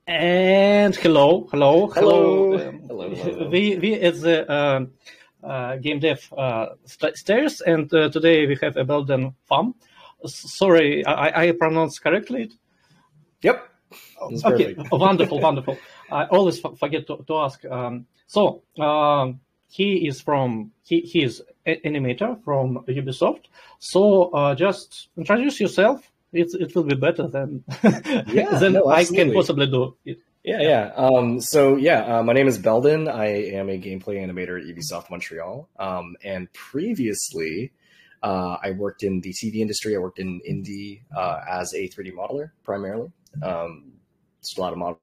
And hello, hello, hello. Hello. Hello, hello, hello. We at the Gamedev stairs, and today we have a Belden Pham. Sorry, I pronounced correctly. Yep, this is Okay, perfect. wonderful, wonderful. I always forget to ask. He is he is animator from Ubisoft. So just introduce yourself. It will be better than Yeah, than no, I can absolutely. possibly do it. Yeah, Yeah. yeah. My name is Belden. I am a gameplay animator at Ubisoft Montreal. And previously, I worked in the TV industry. I worked in indie as a 3D modeler primarily. Just a lot of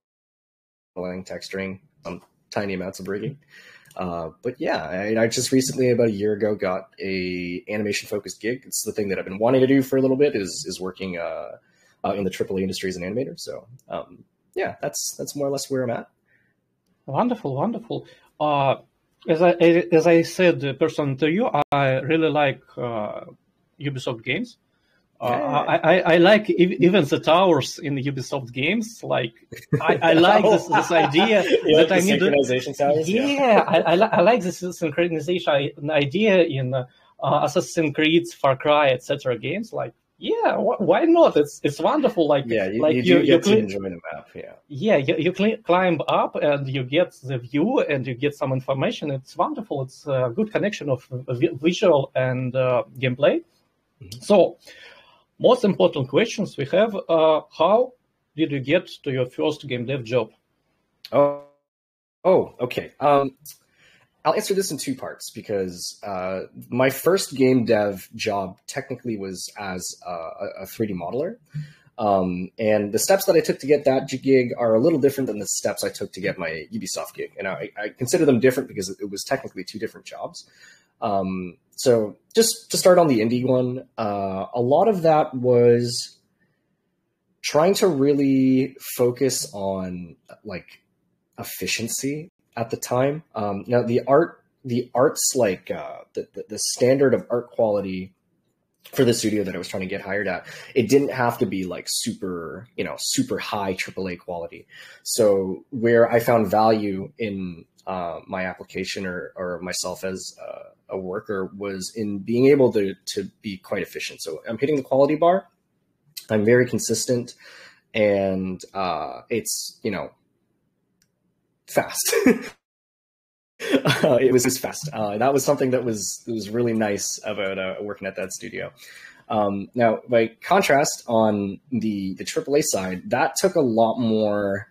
modeling, texturing, tiny amounts of rigging. But yeah, I just recently, about a year ago, got a animation focused gig. It's the thing that I've been wanting to do for a little bit is working in the AAA industry as an animator. So yeah, that's more or less where I'm at. Wonderful, wonderful. Uh, as I said, the person to you, I really like Ubisoft games. Yeah. I like even the towers in the Ubisoft games. Like I like this idea You that like the I need to. synchronization towers? Yeah. Yeah, I like this synchronization idea in Assassin's Creed, Far Cry, etc. games. Like, yeah, why not? It's wonderful. Yeah, Like you do you get to enjoy the map. Yeah. yeah, you climb up and you get the view and you get some information. It's wonderful. It's a good connection of visual and gameplay. Mhm. So, most important questions we have: how did you get to your first game dev job? Oh, okay. I'll answer this in two parts because my first game dev job technically was as a 3D modeler. And the steps that I took to get that gig are a little different than the steps I took to get my Ubisoft gig. And I consider them different because it was technically two different jobs. So just to start on the indie one, a lot of that was trying to really focus on like efficiency at the time. Now the art's like the standard of art quality for the studio that I was trying to get hired at, it didn't have to be like super high AAA quality. So where I found value in my application or myself as a worker was in being able to be quite efficient. So I'm hitting the quality bar. I'm very consistent, and it's fast. It was fast. That was something that was really nice about working at that studio. Now, by contrast, on the AAA side, that took a lot more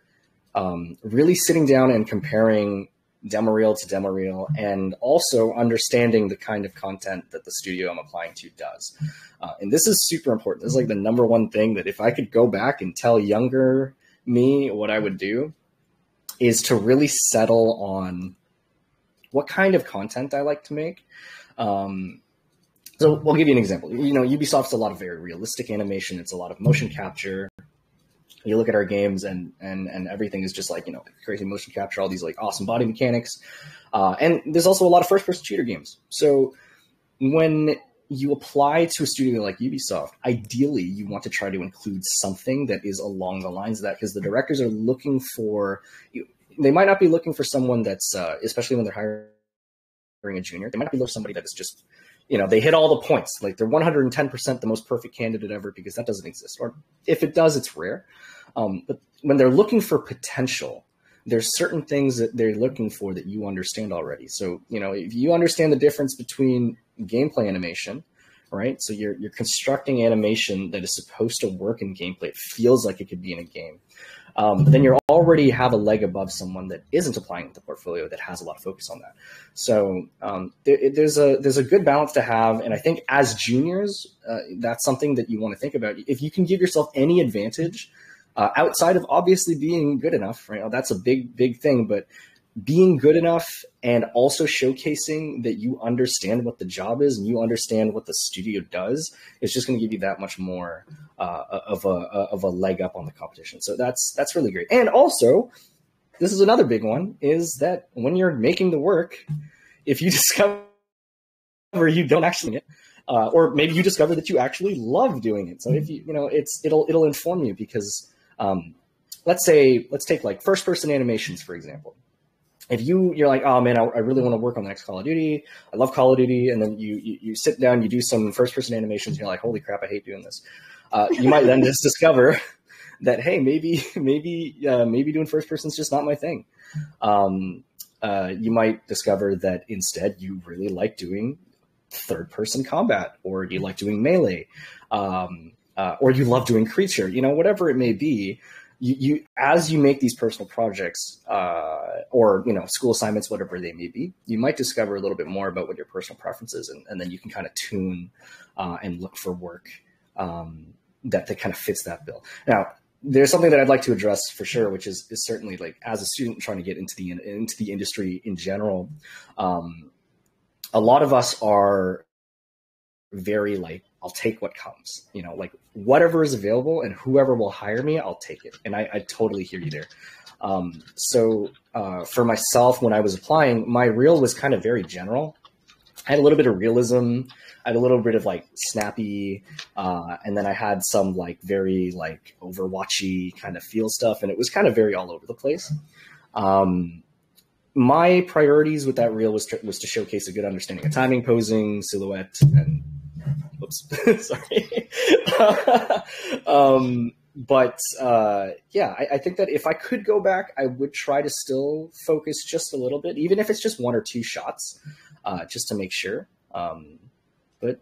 really sitting down and comparing demo reel to demo reel, and also understanding the kind of content that the studio I'm applying to does. And this is super important. This is like the number one thing that if I could go back and tell younger me what I would do, is to really settle on what kind of content I like to make. So we'll give you an example. Ubisoft's a lot of very realistic animation. It's a lot of motion capture. You look at our games and everything is just like, crazy motion capture, all these like awesome body mechanics. And there's also a lot of first-person shooter games. So when you apply to a studio like Ubisoft, ideally you want to try to include something that is along the lines of that, because the directors are looking for, they might not be looking for someone that's, especially when they're hiring a junior, they might not be looking for somebody that is just, they hit all the points. Like they're 110% the most perfect candidate ever, because that doesn't exist. Or if it does, it's rare. But when they're looking for potential, there's certain things that they're looking for that you understand already. So, if you understand the difference between gameplay animation, right? So you're constructing animation that is supposed to work in gameplay. It feels like it could be in a game. But then you already have a leg above someone that isn't applying the portfolio that has a lot of focus on that. So there's a good balance to have, and I think as juniors, that's something that you want to think about. If you can give yourself any advantage outside of obviously being good enough, right? That's a big thing, but being good enough and also showcasing that you understand what the job is and you understand what the studio does is just going to give you that much more of a leg up on the competition. So that's really great. And also, this is another big one, is that when you're making the work, if you discover you don't actually it, or maybe you discover that you actually love doing it. So if it'll inform you, because let's take like first person animations, for example. If you're like, oh man, I really want to work on the next Call of Duty. I love Call of Duty. And then you sit down, you do some first person animations. And you're like, holy crap, I hate doing this. You might then just discover that, hey, maybe doing first person is just not my thing. You might discover that instead you really like doing third person combat, or you like doing melee, or you love doing creature, whatever it may be. You as you make these personal projects, or school assignments, whatever they may be, you might discover a little bit more about what your personal preference is, and then you can kind of tune and look for work that kind of fits that bill. Now, there's something that I'd like to address for sure, which is certainly, like, as a student trying to get into the industry in general, a lot of us are very like, I'll take what comes, like whatever is available and whoever will hire me, I'll take it. And I totally hear you there. So for myself, when I was applying, my reel was kind of very general. I had a little bit of realism. I had a little bit of like snappy, and then I had some like very like Overwatchy kind of feel stuff. And it was kind of very all over the place. My priorities with that reel was to showcase a good understanding of timing, posing, silhouette, and oops, sorry. I think that if I could go back, I would try to still focus just a little bit, even if it's just one or two shots, just to make sure. But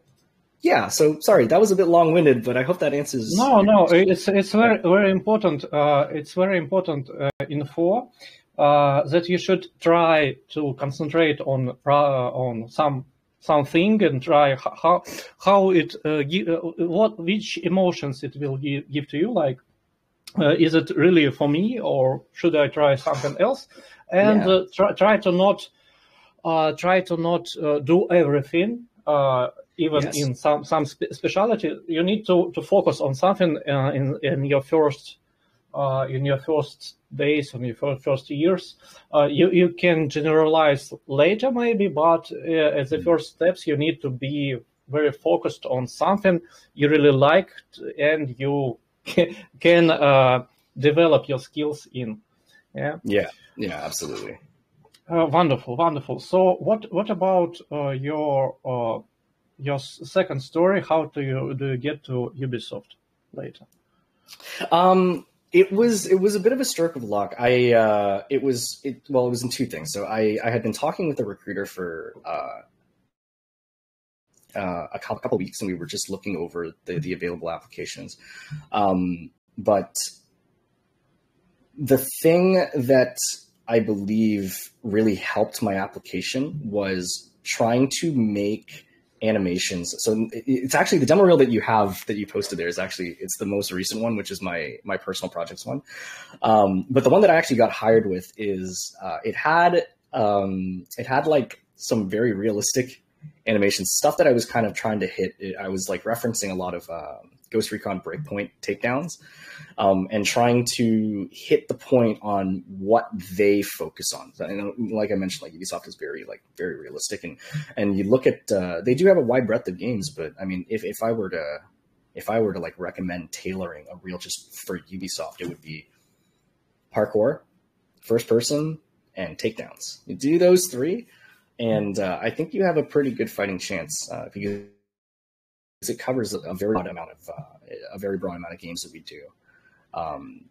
yeah, so sorry, that was a bit long-winded, but I hope that answers. No, it's very very important. It's very important info that you should try to concentrate on something and try how it which emotions it will give to you. Like, is it really for me, or should I try something else? And try to not do everything. Even in some specialty, you need to focus on something in your first days, in your first years. You can generalize later maybe, but as the first steps, you need to be very focused on something you really like and you can develop your skills in. Yeah, absolutely. Wonderful. So what about your second story? How do you get to Ubisoft later? It was a bit of a stroke of luck. It was in two things. So I had been talking with a recruiter for a couple of weeks, and we were just looking over the available applications. But the thing that I believe really helped my application was trying to make animations. So it's actually the demo reel that you posted there is actually, it's the most recent one, which is my personal projects one. But the one that I actually got hired with is it had like some very realistic animation stuff that I was kind of trying to hit. I was like referencing a lot of Ghost Recon Breakpoint takedowns, and trying to hit the point on what they focus on. And like I mentioned, like Ubisoft is very realistic, and you look at they do have a wide breadth of games, but I mean, if I were to like recommend tailoring a reel just for Ubisoft, it would be parkour, first person, and takedowns. You do those three, and I think you have a pretty good fighting chance because it covers a very broad amount of games that we do.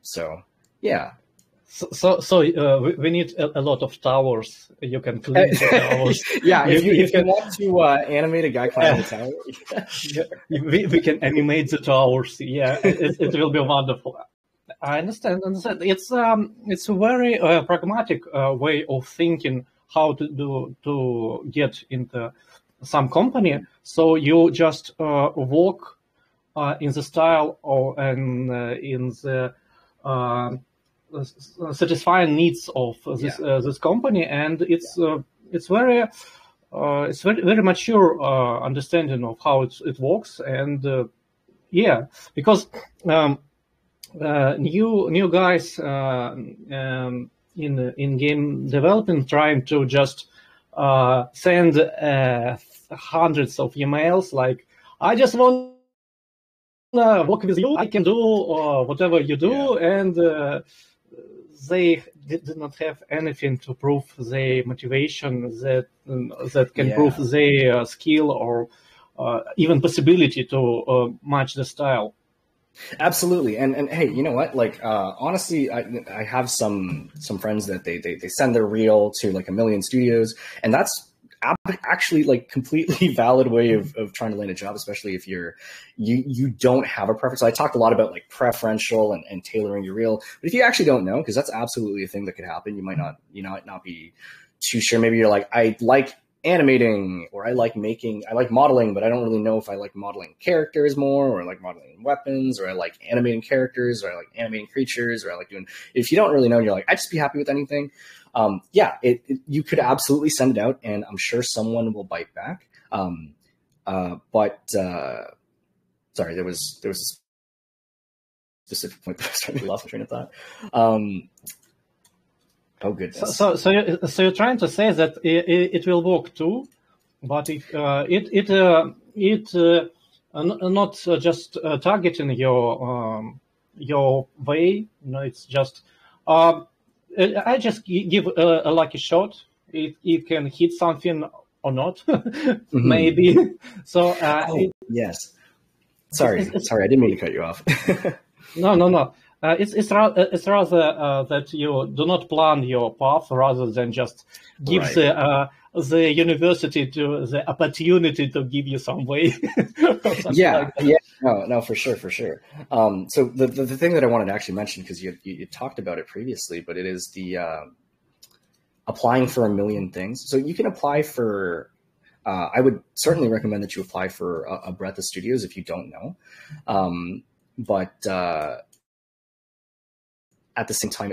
So yeah. So we need a lot of towers. You can clean the towers. Yeah, if you want to animate a guy climbing a tower, we can animate the towers. Yeah, it will be wonderful. I understand. It's a very pragmatic way of thinking how to get into some company. So you just work in the style in the satisfying needs of this company, and it's very mature understanding of how it works, and because new guys in game development trying to just send hundreds of emails like, I just want work with you. I can do whatever you do, and they did not have anything to prove their motivation that can prove their skill or even possibility to match the style. Absolutely, and hey, you know what? Like, honestly, I have some friends that they send their reel to like a million studios, and that's actually like completely valid way of trying to land a job, especially if you don't have a preference. So I talked a lot about like preferential and tailoring your reel, but if you actually don't know, because that's absolutely a thing that could happen, you might not be too sure. Maybe you're like, I like animating, or I like modeling, but I don't really know if I like modeling characters more, or I like modeling weapons, or I like animating characters, or I like animating creatures, or I like doing. If you don't really know, you're like, I'd just be happy with anything. You could absolutely send it out, and I'm sure someone will bite back. Sorry, there was a specific point that I was trying to lost my train of thought. Oh goodness. So you're trying to say that it will work too, but if not just targeting your way. No, it's just I just give a lucky shot. It can hit something or not, maybe. So yes. Sorry, I didn't mean to cut you off. No. It's rather that you do not plan your path, rather than just give the university to the opportunity to give you some way. No, for sure. So the thing that I wanted to actually mention, because you talked about it previously, but it is the applying for a million things. So you can apply for. I would certainly recommend that you apply for a breadth of studios if you don't know, but at the same time,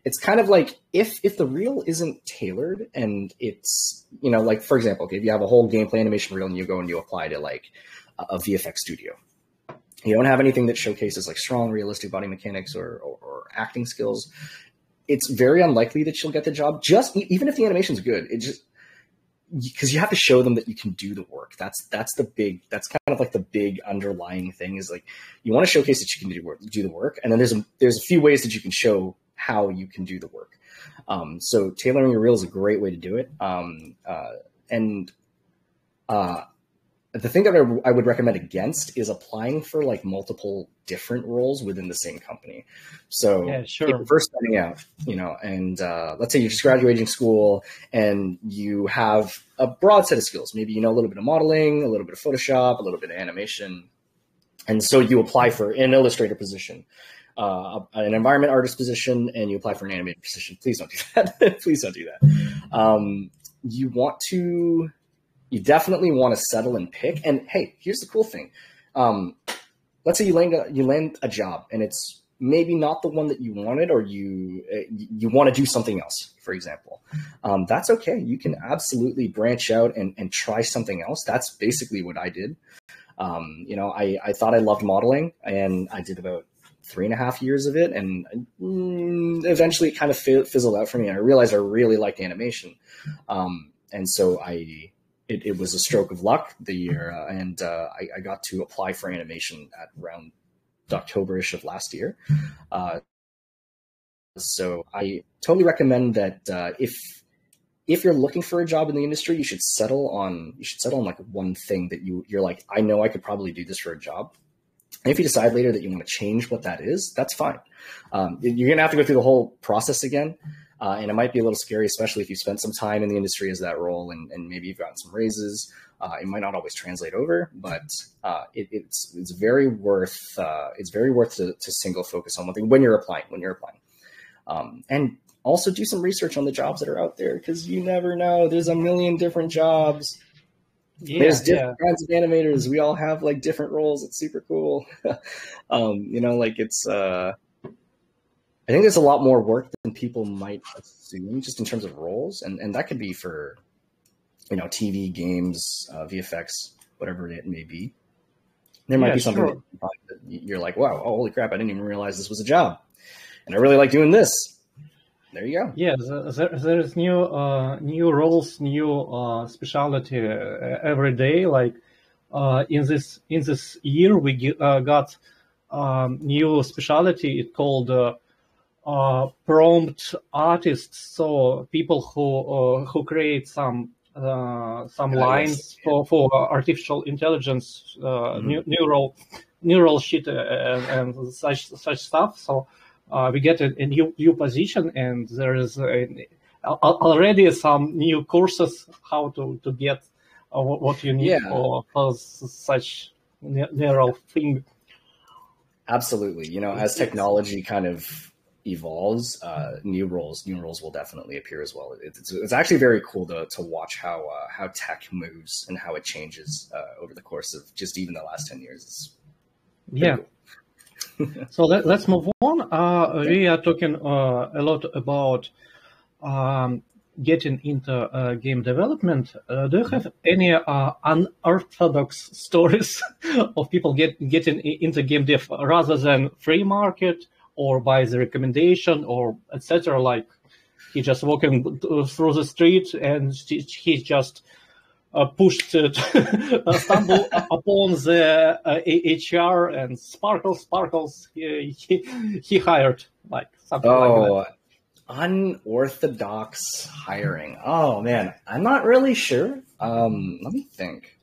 it's kind of like if the reel isn't tailored, and it's, like, for example, okay, if you have a whole gameplay animation reel and you go and you apply to like a VFX studio, you don't have anything that showcases like strong realistic body mechanics or acting skills, it's very unlikely that you'll get the job, even if the animation's good. It just, because you have to show them that you can do the work. That's kind of like the big underlying thing, is like, you want to showcase that you can do the work. And then there's a few ways that you can show how you can do the work. So tailoring your reel is a great way to do it. The thing that I would recommend against is applying for like multiple different roles within the same company. So if you're first starting out, and let's say you're just graduating school and you have a broad set of skills. Maybe you know a little bit of modeling, a little bit of Photoshop, a little bit of animation. And so you apply for an illustrator position, an environment artist position, and you apply for an animator position. Please don't do that. Please don't do that. You definitely want to settle and pick. And hey, here's the cool thing. Let's say you land a job and it's maybe not the one that you wanted, or you want to do something else, for example. That's okay. You can absolutely branch out and try something else. That's basically what I did. I thought I loved modeling, and I did about 3.5 years of it. And eventually it kind of fizzled out for me. And I realized I really liked animation. And so it was a stroke of luck the year, and I got to apply for animation at around October-ish of last year. So I totally recommend that if you're looking for a job in the industry, you should settle on like one thing that you're like, I know I could probably do this for a job. And if you decide later that you want to change what that is, that's fine. You're going to have to go through the whole process again. And it might be a little scary, especially if you spent some time in the industry as that role, and maybe you've gotten some raises. It might not always translate over, but it's very worth to single focus on one thing when you're applying. And also do some research on the jobs that are out there, because you never know. There's a million different jobs. There's different kinds of animators. We all have like different roles. It's super cool. I think there's a lot more work than people might assume, just in terms of roles. And that could be for, TV, games, VFX, whatever it may be. There might be something that you're like, wow, oh, holy crap, I didn't even realize this was a job. And I really like doing this. There you go. Yeah, there's new roles, new specialty every day. Like in this year we got new specialty. It's called prompt artists. So people who create some lines Yes. for artificial intelligence, neural shit and such stuff. So we get a new position, and there is already some new courses how to get what you need for such neural thing. Absolutely. You know, as technology kind of evolves, new roles will definitely appear as well. It's actually very cool to watch how tech moves and how it changes over the course of just even the last 10 years. Yeah. Cool. So let's move on. We are talking a lot about getting into game development. Do you have any unorthodox stories of people getting into game dev rather than free market or by the recommendation or etc.? Like he just walking through the street and he just stumble upon the HR and sparkles. He hired like something like that. Unorthodox hiring. Oh man, I'm not really sure. Let me think.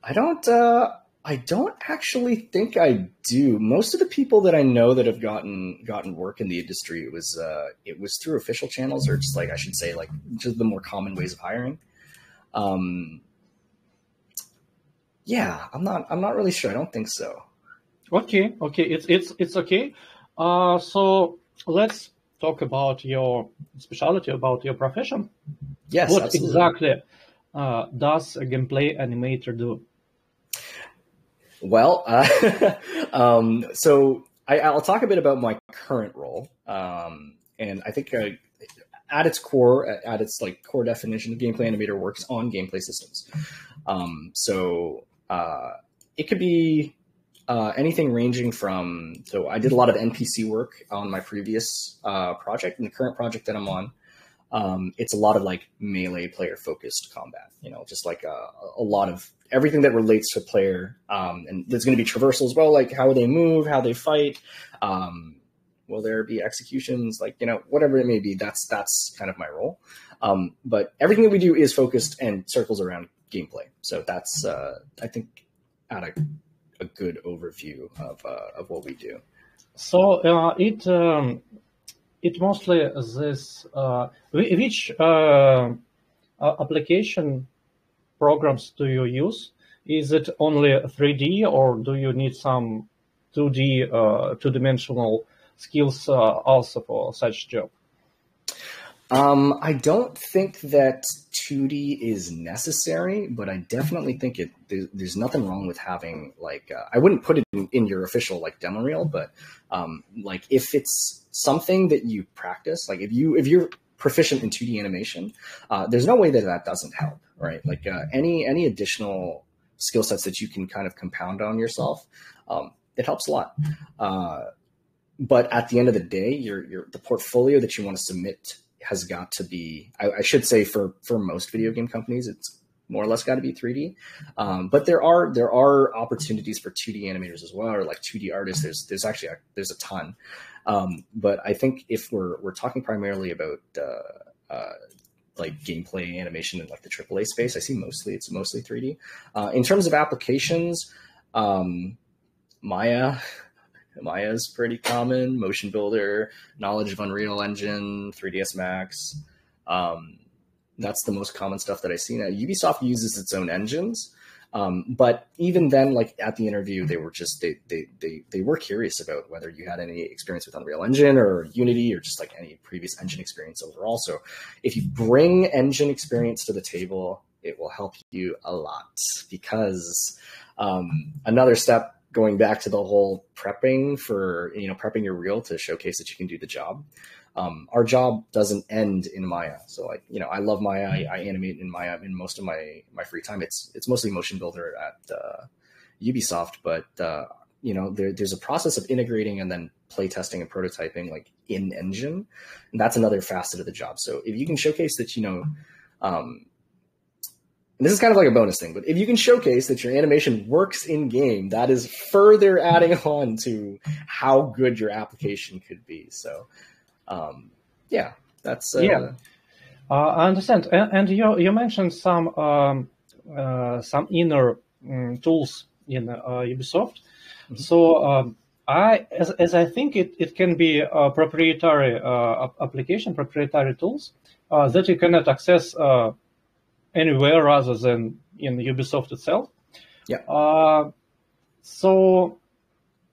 I don't actually think I do. Most of the people that I know that have gotten work in the industry, it was through official channels, or just like I should say, like just the more common ways of hiring. Yeah, I'm not really sure. I don't think so. Okay, it's okay. So let's talk about your specialty, about your profession. Yes, what absolutely. Exactly does a gameplay animator do? Well, so I'll talk a bit about my current role, and I think at its core, at its like core definition, the gameplay animator works on gameplay systems. So it could be anything ranging from. So I did a lot of NPC work on my previous project, and the current project that I'm on. It's a lot of like melee player focused combat, you know, just like a lot of everything that relates to a player. And there's going to be traversal as well, like how they move, how they fight. Will there be executions? Like, you know, whatever it may be, that's kind of my role. But everything that we do is focused and circles around gameplay. So that's, I think, at a good overview of what we do. So it mostly this which application programs do you use? Is it only 3D or do you need some 2D two-dimensional skills also for such job? I don't think that 2D is necessary, but I definitely think there's nothing wrong with having like I wouldn't put it in your official like demo reel, but like if it's something that you practice, like if you're proficient in 2D animation, there's no way that doesn't help, right? Like any additional skill sets that you can kind of compound on yourself, it helps a lot. But at the end of the day, the portfolio that you want to submit has got to be, I should say for most video game companies, it's more or less got to be 3D. But there are opportunities for 2D animators as well, or like 2D artists. There's a ton. But I think if we're talking primarily about like gameplay animation in like the AAA space, I see it's mostly 3D. In terms of applications, Maya is pretty common. Motion Builder, knowledge of Unreal Engine, 3ds Max. That's the most common stuff that I see now. Ubisoft uses its own engines, but even then, like at the interview, they were just they were curious about whether you had any experience with Unreal Engine or Unity or just like any previous engine experience overall. So if you bring engine experience to the table, it will help you a lot, because another step, going back to the whole prepping your reel to showcase that you can do the job. Our job doesn't end in Maya. So like, you know, I love Maya. I animate in Maya in most of my free time. It's mostly Motion Builder at Ubisoft, but you know, there's a process of integrating and then play testing and prototyping like in engine. And that's another facet of the job. So if you can showcase that, you know, and this is kind of like a bonus thing, but if you can showcase that your animation works in game, that is further adding on to how good your application could be. So, yeah, that's I understand. And you mentioned some inner tools in Ubisoft. Mm-hmm. So as I think it can be proprietary application, proprietary tools that you cannot access anywhere rather than in Ubisoft itself. Yeah. So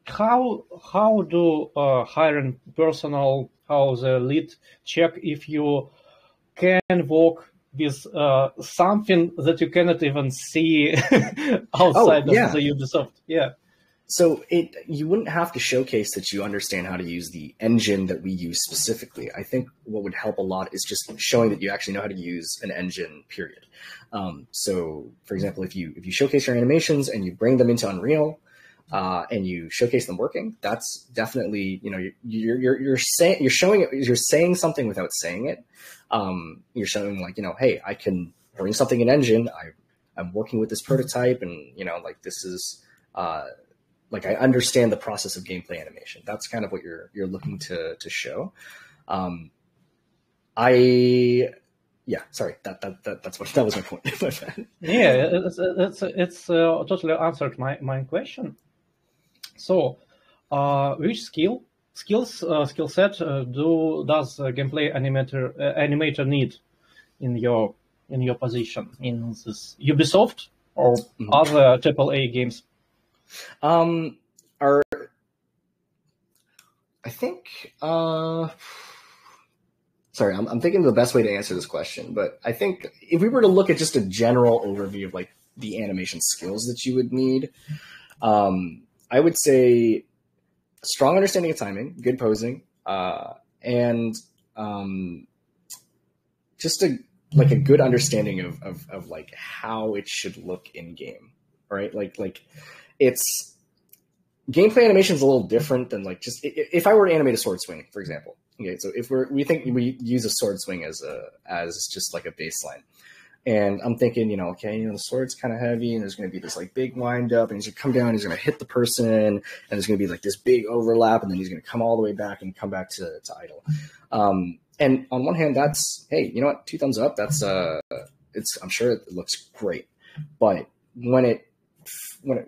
how do hiring personnel, how the lead check if you can work with something that you cannot even see outside of the Ubisoft? Yeah. So you wouldn't have to showcase that you understand how to use the engine that we use specifically. I think what would help a lot is just showing that you actually know how to use an engine, period. So, for example, if you showcase your animations and you bring them into Unreal and you showcase them working, that's definitely, you're saying something without saying it. You're showing like, hey, I can bring something in engine. I'm working with this prototype, and like this is. Like I understand the process of gameplay animation. That's kind of what you're looking to show. Sorry, that was my point. Yeah, it's totally answered my question. So, which skill set does gameplay animator need in your position in this Ubisoft or other AAA games? I think, sorry, I'm thinking of the best way to answer this question, but I think if we were to look at just a general overview of like the animation skills that you would need, I would say a strong understanding of timing, good posing, and just a good understanding of like how it should look in game, right? Like it's gameplay animation is a little different than like just if I were to animate a sword swing, for example. Okay, so if we use a sword swing as just like a baseline, and I'm thinking, the sword's kind of heavy, and there's going to be this like big wind up, and he's going to come down, he's going to hit the person, and there's going to be like this big overlap, and then he's going to come all the way back and come back to idle. And on one hand, that's, hey, you know what, 2 thumbs up. That's I'm sure it looks great, but when it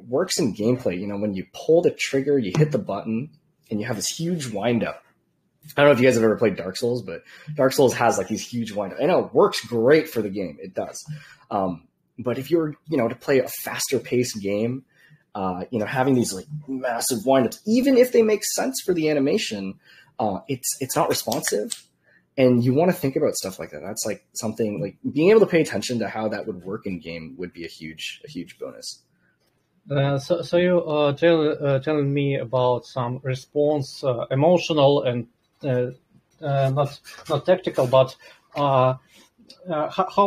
works in gameplay, when you pull the trigger, you hit the button, and you have this huge wind up. I don't know if you guys have ever played Dark Souls, but Dark Souls has like these huge wind up. I know it works great for the game. It does. But if you're, to play a faster paced game, having these like massive wind ups, even if they make sense for the animation, it's not responsive. And you want to think about stuff like that. That's like something like being able to pay attention to how that would work in game would be a huge bonus. So you telling me about some response, emotional and not tactical, but how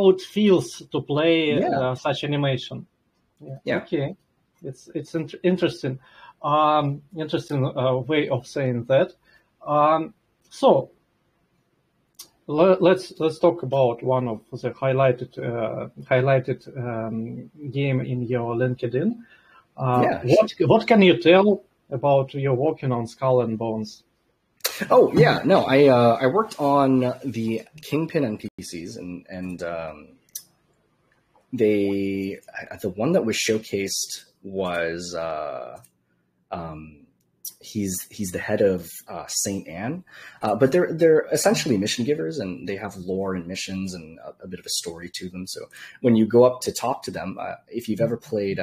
it feels to play such animation. Yeah. Okay, it's interesting. Interesting way of saying that. So let's talk about one of the highlighted game in your LinkedIn. What can you tell about your working on Skull and Bones? Oh yeah, no, I worked on the Kingpin NPCs, and the one that was showcased was he's the head of Saint Anne, but they're essentially mission givers, and they have lore and missions and a bit of a story to them. So when you go up to talk to them, if you've ever played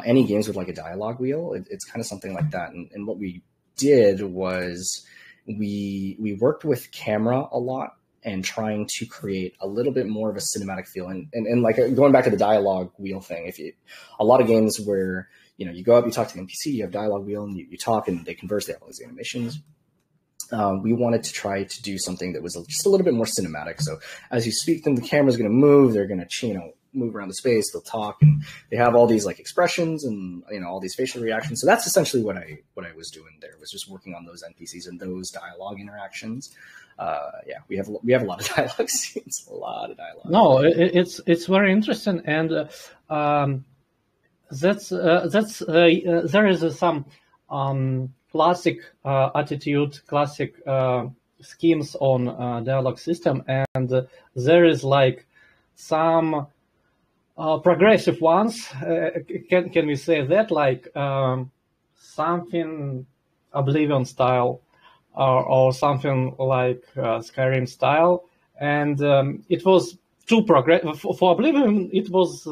any games with like a dialogue wheel, it's kind of something like that. And what we did was we worked with camera a lot and trying to create a little bit more of a cinematic feel. And like going back to the dialogue wheel thing, a lot of games where, you go up, you talk to the NPC, you have dialogue wheel, and you talk, and they converse, they have all these animations. We wanted to try to do something that was just a little bit more cinematic. So as you speak, then the camera's going to move. They're going to, move around the space, they'll talk, and they have all these like expressions and all these facial reactions. So that's essentially what I was doing there, was just working on those NPCs and those dialogue interactions. We have a lot of dialogue scenes, a lot of dialogue. No, it's very interesting, and there is some classic attitude, classic schemes on dialogue system, and there is like some progressive ones. Can we say that, like something Oblivion style, or something like Skyrim style, and it was too progressive for Oblivion. It was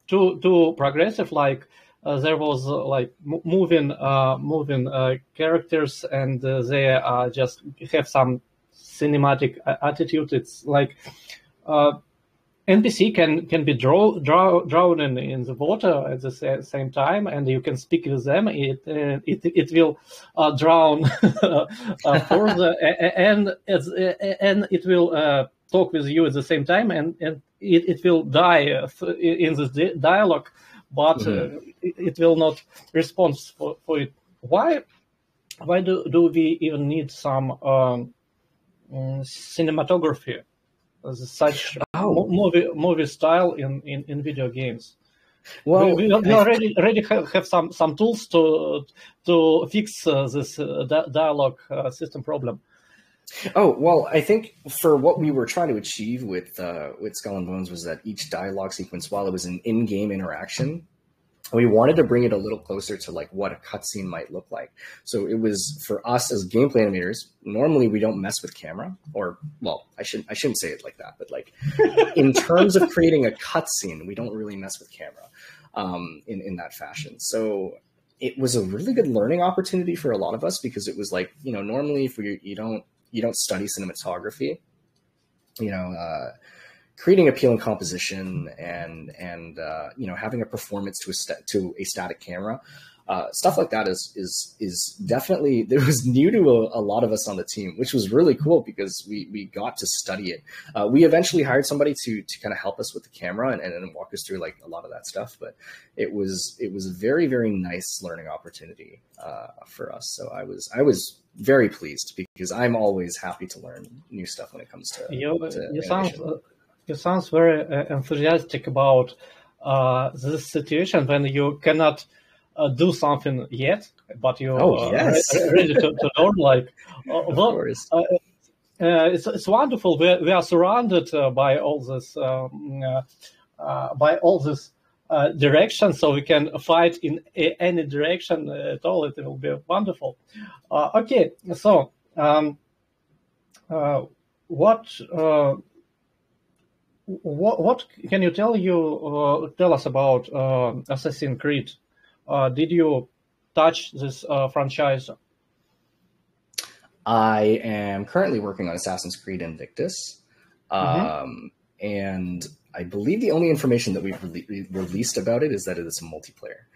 too progressive. Like there was like moving characters, and they just have some cinematic attitude. It's like NPC can be drowning in the water at the same time, and you can speak with them. It will drown further, and it will talk with you at the same time, and it will die in this dialogue, but it will not respond for it. Why do we even need some cinematography, such movie style in video games? Well, we already have some tools to fix this dialogue system problem. Oh, well, I think for what we were trying to achieve with Skull and Bones was that each dialogue sequence, while it was an in-game interaction, we wanted to bring it a little closer to like what a cutscene might look like. So it was, for us as gameplay animators, normally we don't mess with camera, or, well, I shouldn't say it like that, but like in terms of creating a cutscene, we don't really mess with camera in that fashion. So it was a really good learning opportunity for a lot of us, because it was like, normally if you don't study cinematography, creating appealing composition and having a performance to a static camera, stuff like that is definitely, it was new to a lot of us on the team, which was really cool because we got to study it. We eventually hired somebody to kind of help us with the camera and walk us through like a lot of that stuff, but it was a very, very nice learning opportunity for us. So I was very pleased, because I'm always happy to learn new stuff when it comes to you sound very enthusiastic about this situation when you cannot do something yet, but you ready to learn. Like, of course. It's wonderful. We are surrounded by all this direction, so we can fight in any direction at all. It will be wonderful. Okay, so what can you tell us about Assassin's Creed? Did you touch this franchise? I am currently working on Assassin's Creed Invictus, and I believe the only information that we've released about it is that it is a multiplayer.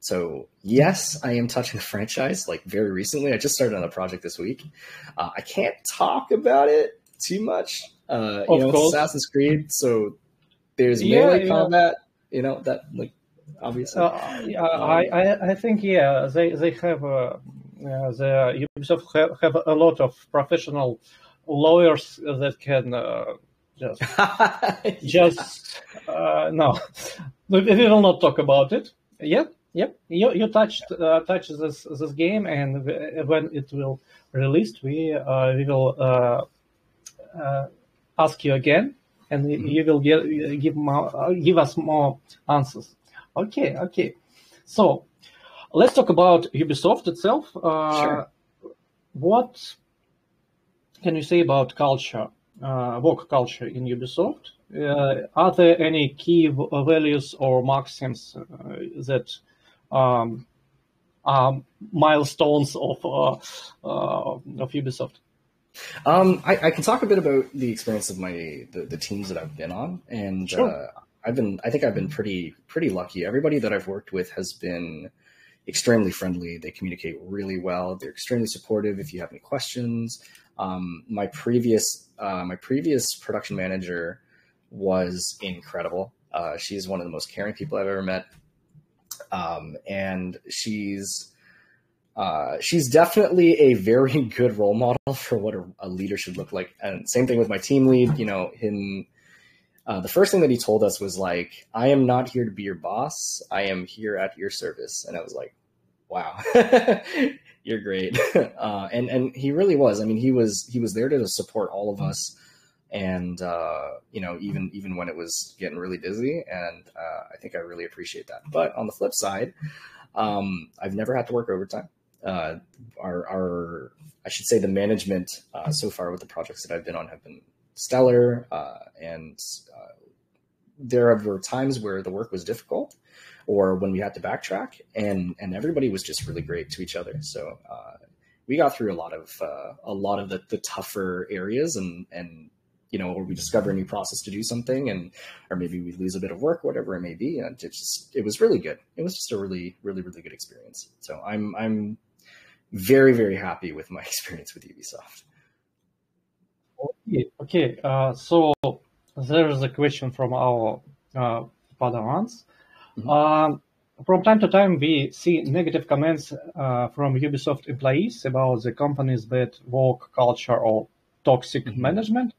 So yes, I am touching the franchise like very recently. I just started on a project this week. I can't talk about it too much. It's Assassin's Creed, so there's melee combat. That like obviously. I think they have the Ubisoft have a lot of professional lawyers that can just no. We will not talk about it. Yep. You touched this game, and when it will released, we will ask you again, and you will give us more answers. Okay. So let's talk about Ubisoft itself. Sure. What can you say about culture, work culture in Ubisoft? Are there any key values or maxims that are milestones of Ubisoft? I can talk a bit about the experience of the teams that I've been on, and sure. I think I've been pretty lucky. Everybody that I've worked with has been extremely friendly. They communicate really well. They're extremely supportive if you have any questions. My previous production manager was incredible. She's one of the most caring people I've ever met. And she's definitely a very good role model for what a leader should look like. And same thing with my team lead, you know, him. The first thing that he told us was like, "I am not here to be your boss. I am here at your service." And I was like, wow, you're great. And he really was. I mean, he was there to support all of us. And, you know, even when it was getting really busy, and I think I really appreciate that. But on the flip side, I've never had to work overtime. I should say the management so far with the projects that I've been on have been stellar. And there were times where the work was difficult or when we had to backtrack, and everybody was just really great to each other. So we got through a lot of the tougher areas, and you know, or we discover a new process to do something, or maybe we lose a bit of work, whatever it may be. And it was really good. It was just a really, really, really good experience. So I'm very, very happy with my experience with Ubisoft. Okay. So there is a question from our Padawans. From time to time, we see negative comments from Ubisoft employees about the company's bad work culture or toxic management.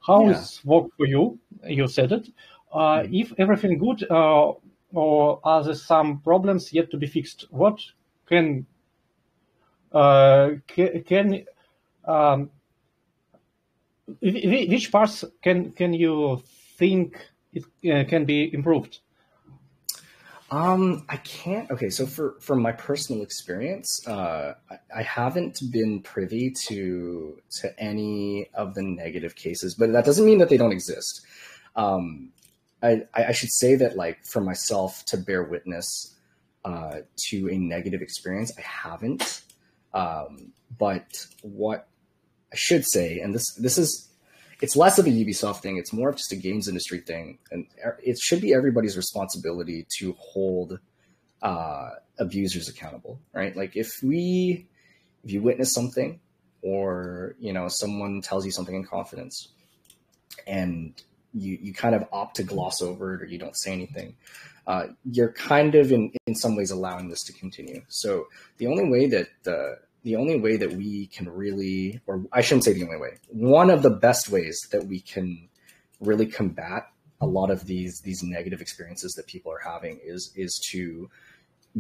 How is work for you? You said it. If everything good, or are there some problems yet to be fixed? What can which parts can you think it can be improved? I can't. Okay, so from my personal experience, I haven't been privy to any of the negative cases, but that doesn't mean that they don't exist. I should say that, like, for myself to bear witness to a negative experience, I haven't. But what I should say, and this is, it's less of a Ubisoft thing, it's more of just a games industry thing, and it should be everybody's responsibility to hold abusers accountable, right? Like if you witness something, or you know, someone tells you something in confidence, and you kind of opt to gloss over it, or you don't say anything, you're kind of in some ways allowing this to continue. So the only way that we can really, or I shouldn't say the only way, one of the best ways that we can really combat a lot of these negative experiences that people are having is to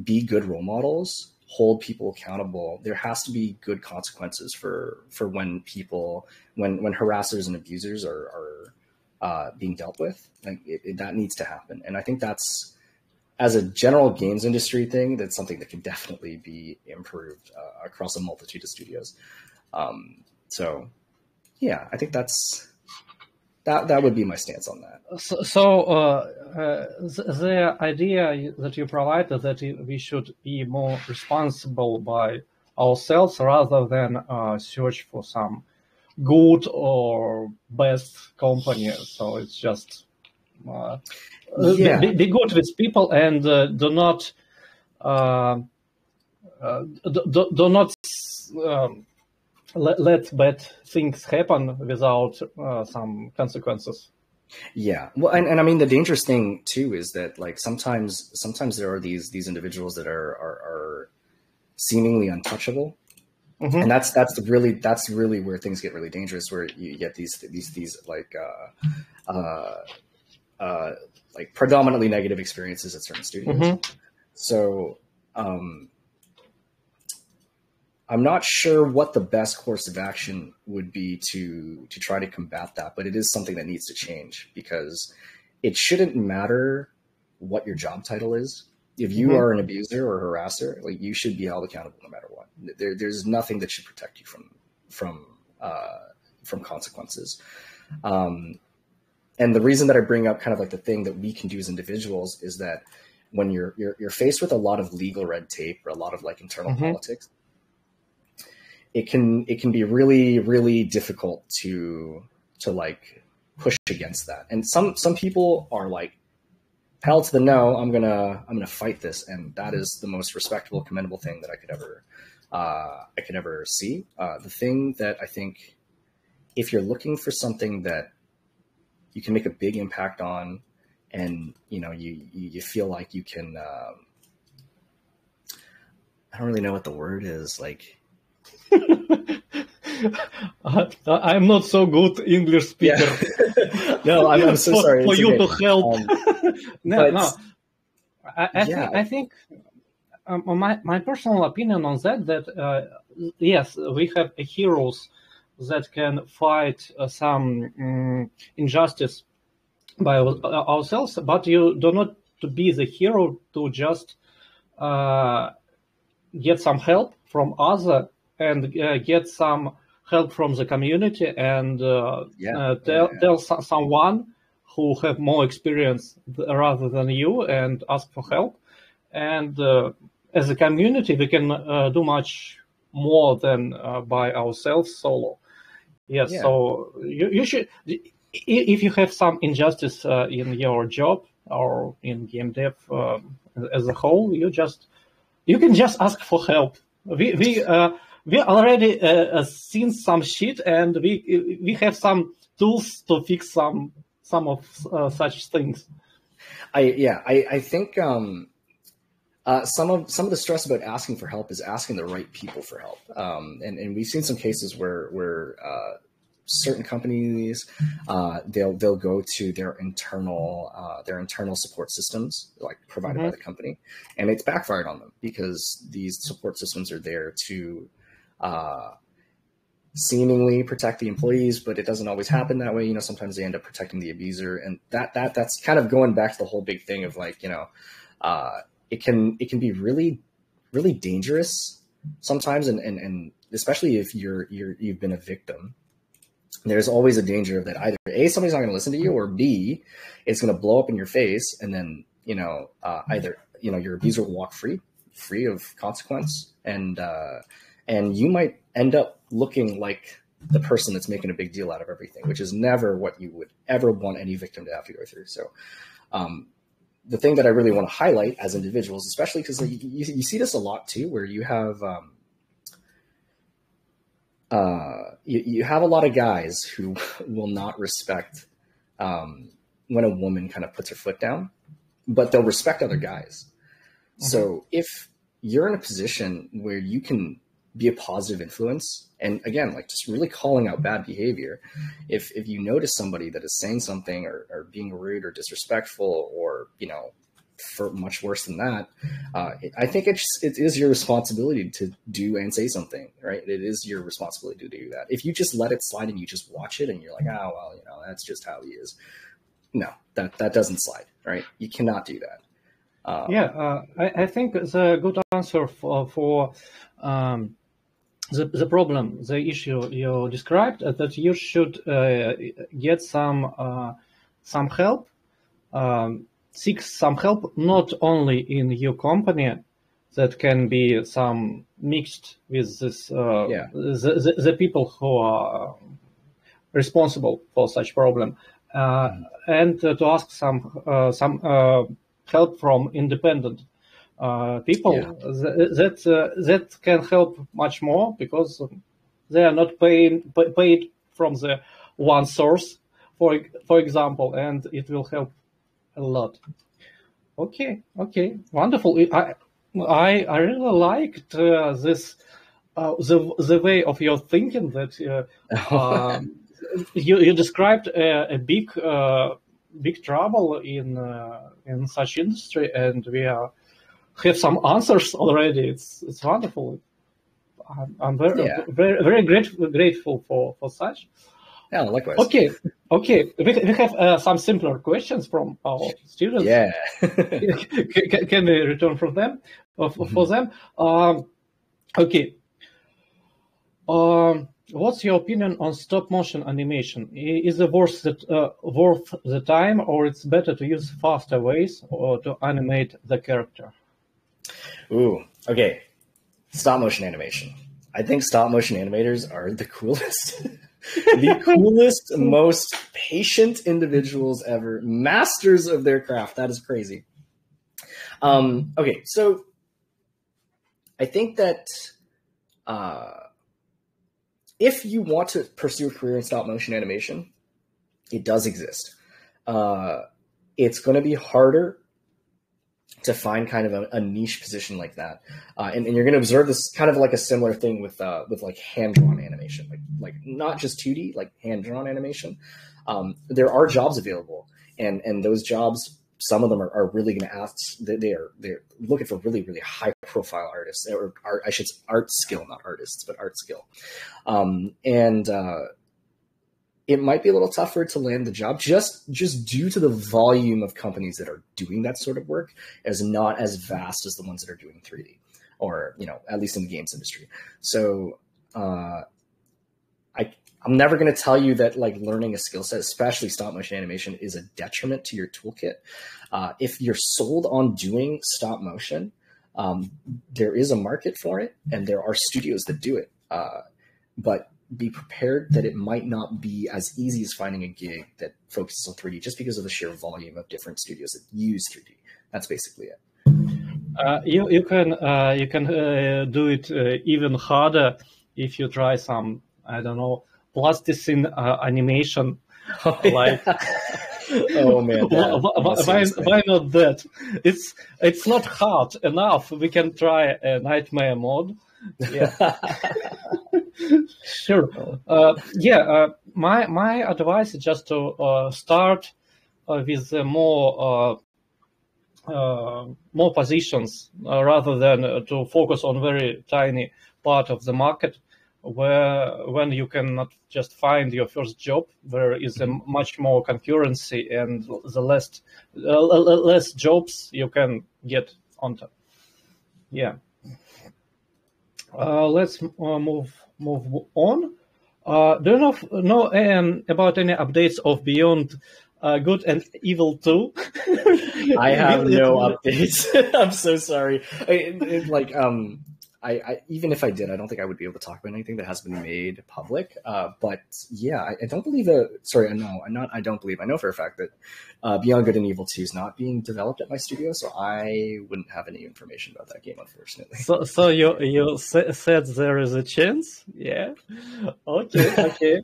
be good role models, hold people accountable. There has to be good consequences for when harassers and abusers are being dealt with. Like that needs to happen. And I think that's, as a general games industry thing, that's something that can definitely be improved across a multitude of studios. So yeah, I think that would be my stance on that. So the idea that you provided, that we should be more responsible by ourselves rather than search for some good or best company. So it's just be good with people, and do not let bad things happen without some consequences. Yeah, well, and I mean, the dangerous thing too is that, like, sometimes there are these individuals that are seemingly untouchable, and that's really where things get really dangerous, where you get these like predominantly negative experiences at certain studios. So I'm not sure what the best course of action would be to try to combat that, but it is something that needs to change, because it shouldn't matter what your job title is. If you are an abuser or harasser, like, you should be held accountable no matter what. There's nothing that should protect you from consequences. And the reason that I bring up kind of like the thing that we can do as individuals is that when you're faced with a lot of legal red tape or a lot of like internal politics, it can be really, really difficult to like push against that. And some people are like, hell to the no, I'm gonna fight this, and that is the most respectable, commendable thing that I could ever see. The thing that I think, if you're looking for something that you can make a big impact on, and you feel like you can. I don't really know what the word is, like. I'm not so good English speaker. Yeah. No, I'm so sorry. For it's you okay. to help. No. I think my personal opinion on that yes, we have heroes that can fight some injustice by ourselves, but you do not to be the hero to just get some help from other and get some help from the community and tell someone who have more experience rather than you and ask for help. And as a community, we can do much more than by ourselves solo. Yes, Yeah. so you should, if you have some injustice in your job or in game dev as a whole, you can just ask for help. We already seen some shit, and we have some tools to fix some of such things. I think some of the stress about asking for help is asking the right people for help. And we've seen some cases where certain companies they'll go to their internal support systems like provided by the company, and it's backfired on them because these support systems are there to seemingly protect the employees, but it doesn't always happen that way. Sometimes they end up protecting the abuser, and that's kind of going back to the whole big thing of like, it can be really, really dangerous sometimes, and especially if you've been a victim. There's always a danger that either A, somebody's not going to listen to you, or B, it's going to blow up in your face, and then either your abuser will walk free of consequence, and you might end up looking like the person that's making a big deal out of everything, which is never what you would ever want any victim to have to go through. So the thing that I really want to highlight as individuals, especially because you see this a lot too, where you have you have a lot of guys who will not respect when a woman kind of puts her foot down, but they'll respect other guys. So if you're in a position where you can be a positive influence, and again, like just really calling out bad behavior, if you notice somebody that is saying something or being rude or disrespectful, or for much worse than that, I think it is your responsibility to do and say something, right? It is your responsibility to do that. If you just let it slide and you just watch it and you're like, oh, well, that's just how he is. No, that doesn't slide, right? You cannot do that. I think the good answer for the problem, the issue you described, that you should get some help, seek some help, not only in your company, that can be some mixed with this the people who are responsible for such problem, and to ask some help from independent people that can help much more, because they are not paid from the one source, for example, and it will help a lot. Okay, wonderful. I really liked this the way of your thinking that you described a big trouble in such industry, and we have some answers already. It's wonderful. I'm very grateful for such. Yeah, likewise. Okay. We have some simpler questions from our students. Yeah. Can we return from them for them? Okay. What's your opinion on stop motion animation? Is it worth the time, or it's better to use faster ways or to animate the character? Ooh, okay. Stop motion animation. I think stop motion animators are the coolest. The coolest, most patient individuals ever. Masters of their craft. That is crazy. Okay, so I think that if you want to pursue a career in stop motion animation, it does exist. it's going to be harder to find kind of a niche position like that. And you're going to observe this kind of like a similar thing with like hand-drawn animation, like not just 2D, like hand-drawn animation. There are jobs available, and those jobs, some of them are really going to ask, they're looking for really, really high-profile artists, or I should say art skill, not artists, but art skill. It might be a little tougher to land the job just due to the volume of companies that are doing that sort of work is not as vast as the ones that are doing 3D, or, you know, at least in the games industry. So I'm never going to tell you that like learning a skill set, especially stop motion animation, is a detriment to your toolkit. If you're sold on doing stop motion, there is a market for it, and there are studios that do it. But be prepared that it might not be as easy as finding a gig that focuses on 3D, just because of the sheer volume of different studios that use 3D. That's basically it. You can do it even harder if you try some, I don't know, plasticine animation. Like, oh man, why not that? It's not hard enough. We can try a nightmare mode. Yeah. Sure. My advice is just to start with more positions rather than to focus on very tiny part of the market, when you cannot just find your first job. There is a much more concurrency, and the less jobs you can get onto. Yeah. Let's move on. Do you know about any updates of Beyond Good and Evil 2? I have no updates. I'm so sorry. I even if I did, I don't think I would be able to talk about anything that has been made public. But yeah, I don't believe sorry, no, I don't believe. I know for a fact that Beyond Good and Evil 2 is not being developed at my studio, so I wouldn't have any information about that game, unfortunately. So you said there is a chance? Yeah. Okay.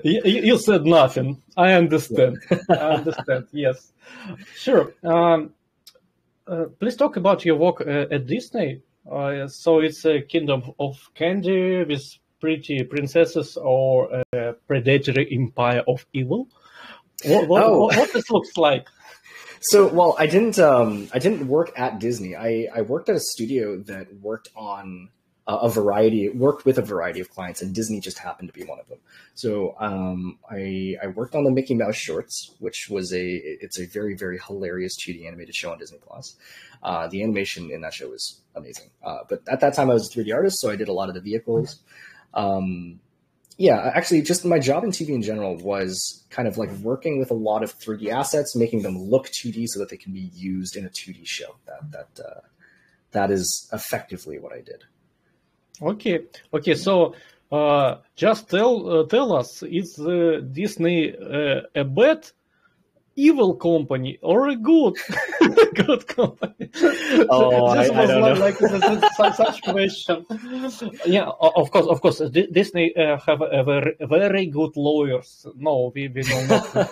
You said nothing. I understand. Yes. Sure. Please talk about your work at Disney. So it's a kingdom of candy with pretty princesses, or a predatory empire of evil. What this looks like? So, well, I didn't work at Disney. I worked at a studio that worked on worked with a variety of clients, and Disney just happened to be one of them. So I worked on the Mickey Mouse shorts, which was it's a very, very hilarious 2D animated show on Disney Plus. The animation in that show was amazing. But at that time I was a 3D artist, so I did a lot of the vehicles. Yeah, actually just my job in TV in general was kind of like working with a lot of 3D assets, making them look 2D so that they can be used in a 2D show. That is effectively what I did. Okay. So, just tell us: is Disney a bad, evil company or a good company? I don't know. Like such question. Yeah, of course. Disney have a very good lawyers. No, we will not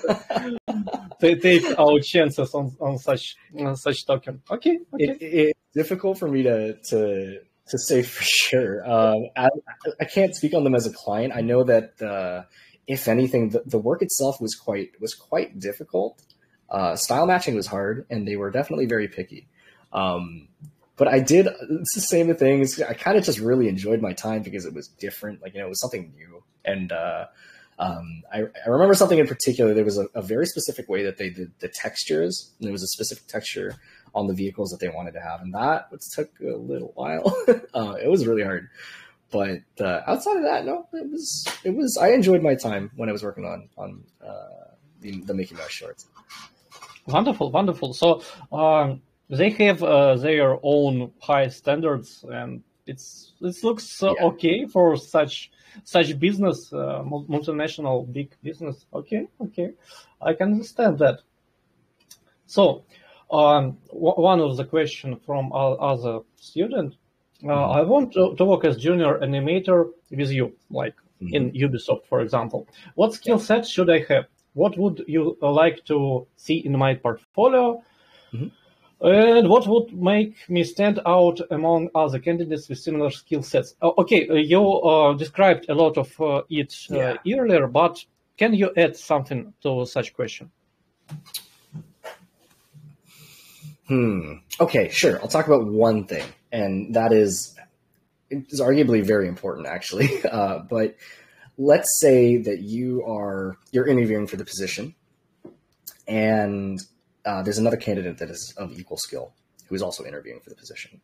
take our chances on such token. Okay. It's difficult for me to say for sure. I can't speak on them as a client. I know that if anything, the work itself was quite difficult. Style matching was hard, and they were definitely very picky. But it's the same thing. I kind of just really enjoyed my time because it was different. Like, it was something new. And I remember something in particular. There was a very specific way that they did the textures, and there was a specific texture on the vehicles that they wanted to have, and that took a little while. It was really hard, but outside of that, no, it was. I enjoyed my time when I was working on the Mickey Mouse shorts. Wonderful. So they have their own high standards, and it looks okay for such business, multinational big business. Okay, I can understand that. So. One of the question from our other student, I want to work as junior animator with you, like in Ubisoft, for example. What skill set should I have? what would you like to see in my portfolio? Mhm. And what would make me stand out among other candidates with similar skill sets? Okay, you described a lot of it earlier, but can you add something to such question? Okay, sure. I'll talk about one thing, and that is arguably very important, actually. But let's say that you're interviewing for the position, and there's another candidate that is of equal skill who is also interviewing for the position,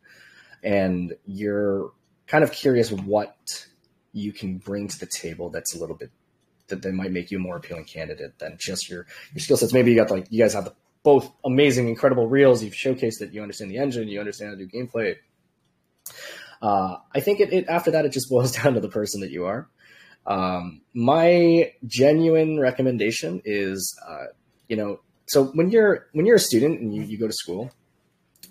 and you're kind of curious what you can bring to the table that's a little bit that might make you a more appealing candidate than just your skill sets. Maybe you guys have both amazing, incredible reels. You've showcased that you understand the engine, you understand how to do gameplay. I think it after that, it just boils down to the person that you are. My genuine recommendation is, so when you're a student and you go to school,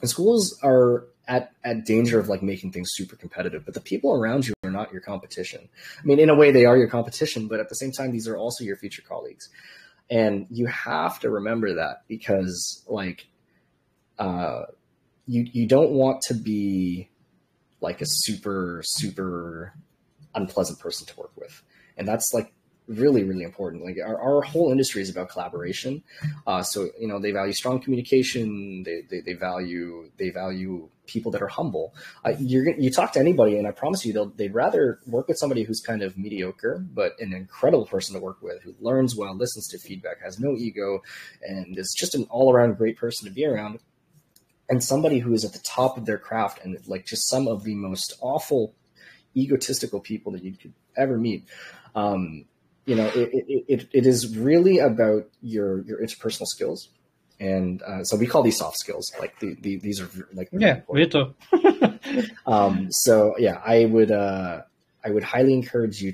and schools are at danger of like making things super competitive, but the people around you are not your competition. I mean, in a way they are your competition, but at the same time, these are also your future colleagues. And you have to remember that, because like, you don't want to be like a super, super unpleasant person to work with. And that's like really, really important. Like our whole industry is about collaboration. So, they value strong communication. They value people that are humble. You talk to anybody, and I promise you, they'd rather work with somebody who's kind of mediocre, but an incredible person to work with, who learns well, listens to feedback, has no ego, and is just an all around great person to be around. And somebody who is at the top of their craft and like just some of the most awful, egotistical people that you could ever meet. It is really about your interpersonal skills, and so we call these soft skills. Like these are like really we too. So yeah, I would highly encourage you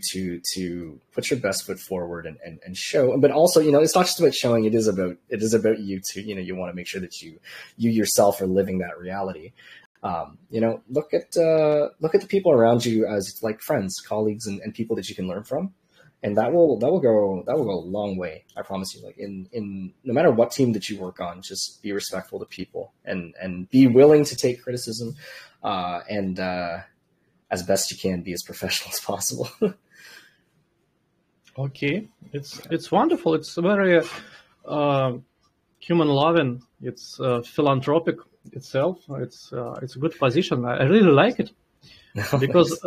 to put your best foot forward and show. But also, it's not just about showing. It is about you too. You want to make sure that you yourself are living that reality. Look at the people around you as like friends, colleagues, and people that you can learn from, and that will go a long way. I promise you. Like in no matter what team that you work on, just be respectful to people and be willing to take criticism, and as best you can, be as professional as possible. Okay, it's wonderful. It's very human loving. It's philanthropic itself. It's a good position. I really like it because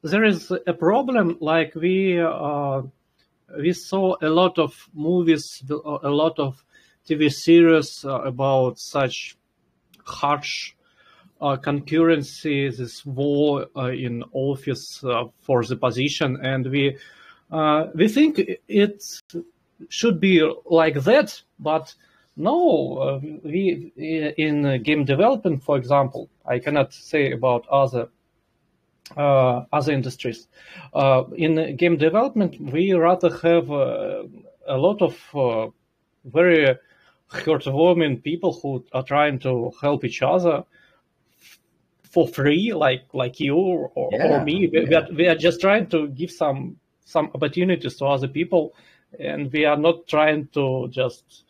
there is a problem. Like we saw a lot of movies, a lot of TV series about such harsh concurrency, this war in office for the position, and we think it should be like that, but no. We in game development, for example, I cannot say about other industries. In game development, we rather have a lot of very heartwarming people who are trying to help each other for free, like you or me. We are just trying to give some opportunities to other people, and we are not trying to just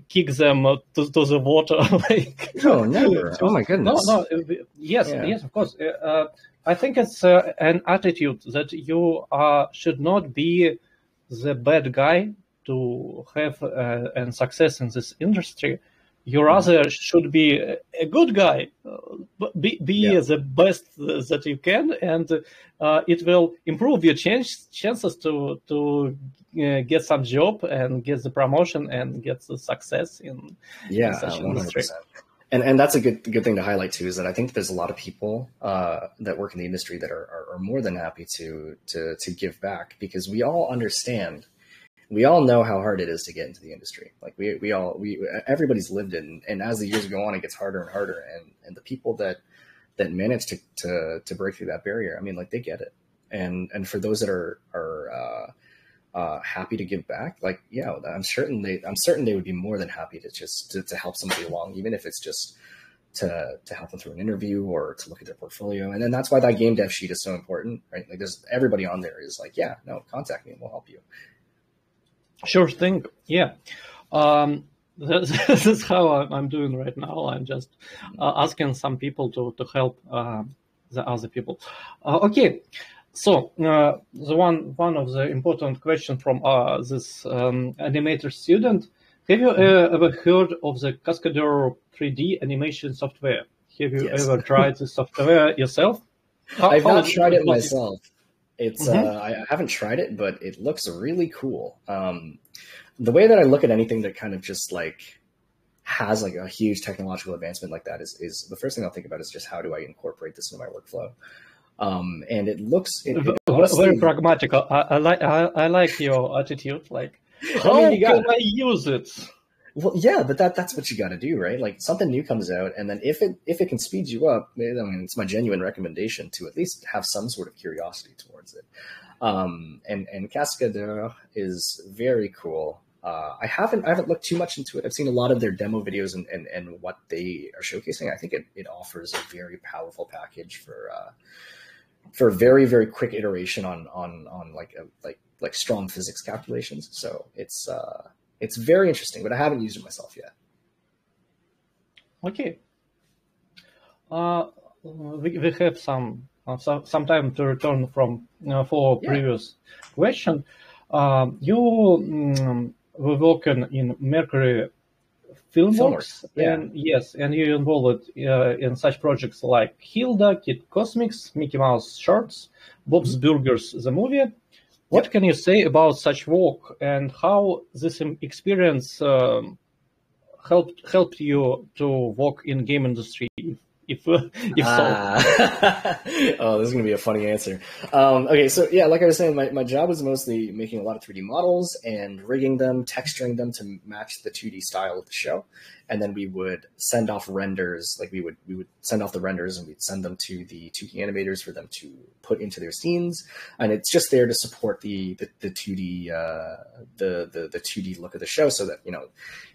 kick them to the water. No, never. Oh my goodness. No. Yes, of course. I think it's an attitude that you should not be the bad guy to have and success in this industry. You rather should be a good guy, be the best that you can, and it will improve your chances to get some job and get the promotion and get the success in such industry. 100%. And that's a good thing to highlight too, is that I think there's a lot of people that work in the industry that are more than happy to give back, because we all understand. We all know how hard it is to get into the industry. Like everybody's lived it, and as the years go on, it gets harder and harder. And the people that manage to break through that barrier, I mean, like they get it. And for those that are happy to give back, like I'm certain they would be more than happy to help somebody along, even if it's just to help them through an interview or to look at their portfolio. And then that's why that game dev sheet is so important, right? Like there's everybody on there is like, yeah, no, contact me and we'll help you. Sure thing. Yeah. This is how I'm doing right now. I'm just asking some people to help the other people. Okay. So the one of the important questions from this animator student: have you ever heard of the Cascadeur 3D animation software? Have you ever tried the software yourself? I've not tried it myself. It's I haven't tried it, but it looks really cool. The way that I look at anything that kind of just like has like a huge technological advancement like that is the first thing I'll think about is just how do I incorporate this into my workflow. And it looks honestly, very pragmatic. I like your attitude. Like, how can I use it? Well, yeah, but that's what you got to do, right? Like something new comes out, and then if it can speed you up, I mean, it's my genuine recommendation to at least have some sort of curiosity towards it. And Cascadeur is very cool. I haven't looked too much into it. I've seen a lot of their demo videos and what they are showcasing. I think it offers a very powerful package for very, very quick iteration on like strong physics calculations. So it's very interesting, but I haven't used it myself yet. Okay. We have some time to return from for previous question. You were working in Mercury Filmworks, and and you involved in such projects like Hilda, Kid Cosmics, Mickey Mouse Shorts, Bob's Burgers, the movie. What can you say about such work, and how this experience helped you to work in game industry? If so. Oh, this is going to be a funny answer. Okay, so yeah, like I was saying, my job was mostly making a lot of 3D models and rigging them, texturing them to match the 2D style of the show. And then we would send off renders, like we would send off the renders and we'd send them to the 2D animators for them to put into their scenes. And it's just there to support the 2D the 2D look of the show, so that, you know,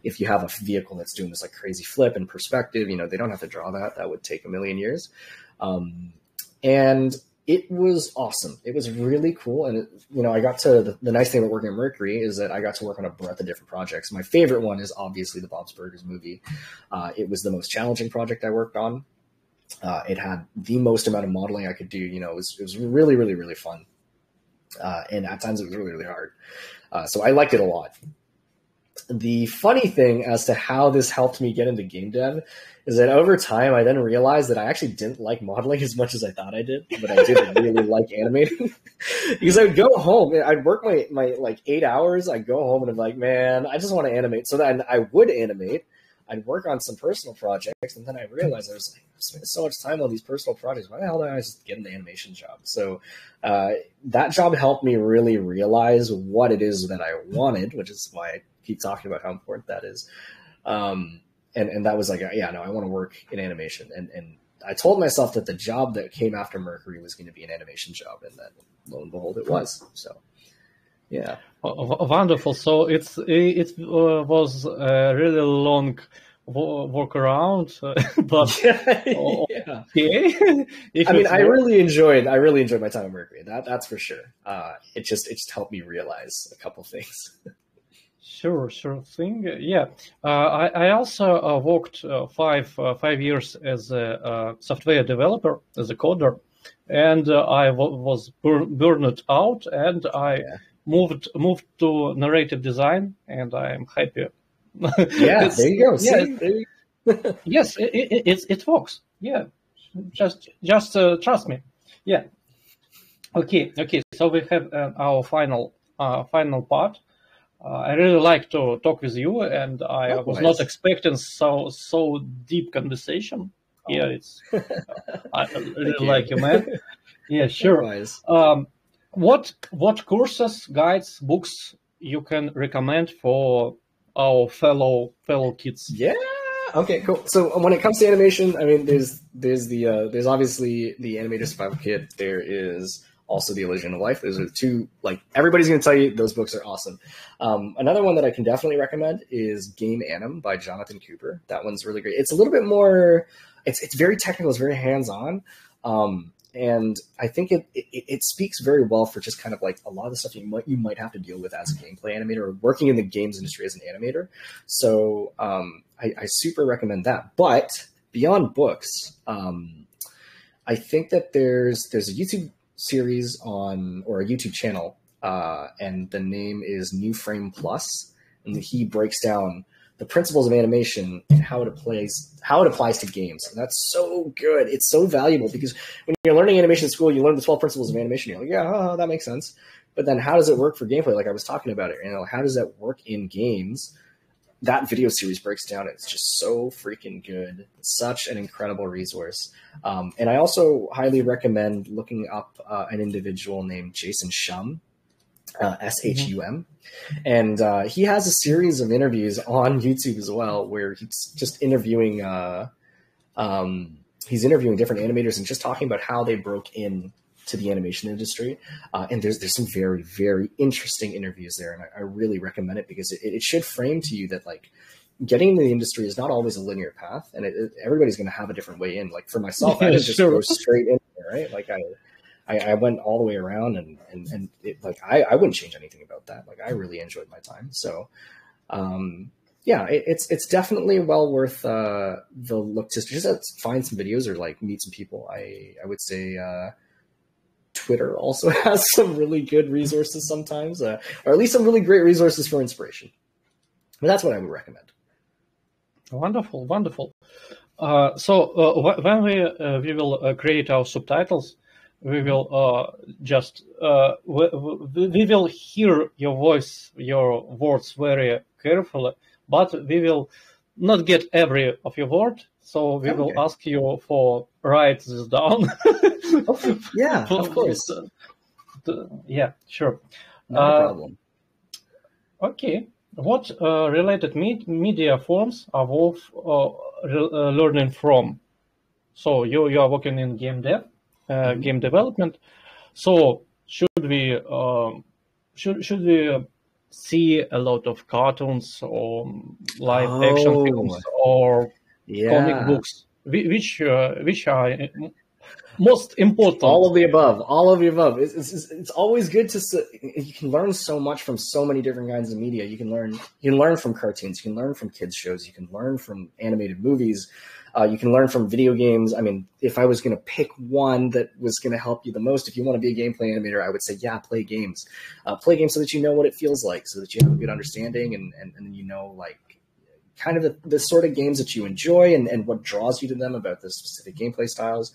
if you have a vehicle that's doing this like crazy flip in perspective, you know, they don't have to draw that. That would take a million years. And it was awesome. It was really cool. And, you know, I got to the nice thing about working at Mercury is that I got to work on a breadth of different projects. My favorite one is obviously the Bob's Burgers movie. It was the most challenging project I worked on. It had the most amount of modeling I could do. You know, it was really, really, really fun. And at times it was really, really hard. So I liked it a lot. The funny thing as to how this helped me get into game dev is that over time, I then realized that I actually didn't like modeling as much as I thought I did, but I did really like animating. Because I would go home, I'd work my like 8 hours, I'd go home and I'm like, man, I just want to animate. So then I would animate, I'd work on some personal projects, and then I realized I was like, I'm spending so much time on these personal projects. Why the hell did I just get an animation job? So that job helped me really realize what it is that I wanted, which is why I keep talking about how important that is. And that was like, yeah, no, I want to work in animation. And I told myself that the job that came after Mercury was going to be an animation job, and then lo and behold, it was. So, yeah. Wonderful. So it was a really long walk around, but yeah. Okay. I mean, I really enjoyed my time at Mercury. That's for sure. It just helped me realize a couple things. Sure thing. Yeah, I also worked 5 years as a software developer, as a coder, and I was burned out, and I moved to narrative design, and I'm happy. Yeah, there you go. See? Yes, it works. Yeah, just trust me. Yeah. Okay. So we have our final part. I really like to talk with you, and I was not expecting so deep conversation. Oh. Yeah, I really like you, man. Yeah, sure. What courses, guides, books you can recommend for our fellow kids? Yeah. Okay, cool. So when it comes to animation, I mean, there's obviously the Animator Survival Kit. There is also The Illusion of Life. Those are the two, like, everybody's going to tell you those books are awesome. Another one that I can definitely recommend is Game Anim by Jonathan Cooper. That one's really great. It's a little bit more it's very technical, it's very hands-on. And I think it speaks very well for just kind of like a lot of the stuff you might have to deal with as a gameplay animator or working in the games industry as an animator. So I super recommend that. But beyond books, I think that there's a YouTube series or a YouTube channel, and the name is New Frame Plus, and he breaks down the principles of animation and how it applies to games. And that's so good. It's so valuable because when you're learning animation in school, you learn the 12 principles of animation. You're like, yeah, that makes sense. But then how does it work for gameplay? Like I was talking about it, how does that work in games? That video series breaks down. It's just so freaking good. It's such an incredible resource. And I also highly recommend looking up an individual named Jason Shum, Shum. And he has a series of interviews on YouTube as well, where he's just interviewing different animators and just talking about how they broke in to the animation industry. And there's some very, very interesting interviews there. And I really recommend it because it should frame to you that like getting into the industry is not always a linear path. And everybody's going to have a different way in. Like for myself, I didn't just go straight in there, right? Like I went all the way around and it, like, I wouldn't change anything about that. Like I really enjoyed my time. So, yeah, it's definitely well worth, the look to just find some videos or like meet some people. I would say, Twitter also has some really good resources sometimes, or at least some really great resources for inspiration. But that's what I would recommend. Wonderful, wonderful. So when we will create our subtitles, we will we will hear your voice, your words very carefully, but we will not get every of your word. So we will ask you for write this down. Okay. Yeah, of course. Yeah, sure. No problem. Okay. What related media forms are worth learning from? So you are working in game dev, game development. So should we see a lot of cartoons or live action films or comic books? Which are most important? All of the above. All of the above. It's always good you can learn so much from so many different kinds of media. You can learn from cartoons. You can learn from kids shows. You can learn from animated movies. You can learn from video games. I mean, if I was going to pick one that was going to help you the most, if you want to be a gameplay animator, I would say, yeah, play games. Play games so that you know what it feels like, so that you have a good understanding and you know, like, kind of the sort of games that you enjoy and what draws you to them about the specific gameplay styles.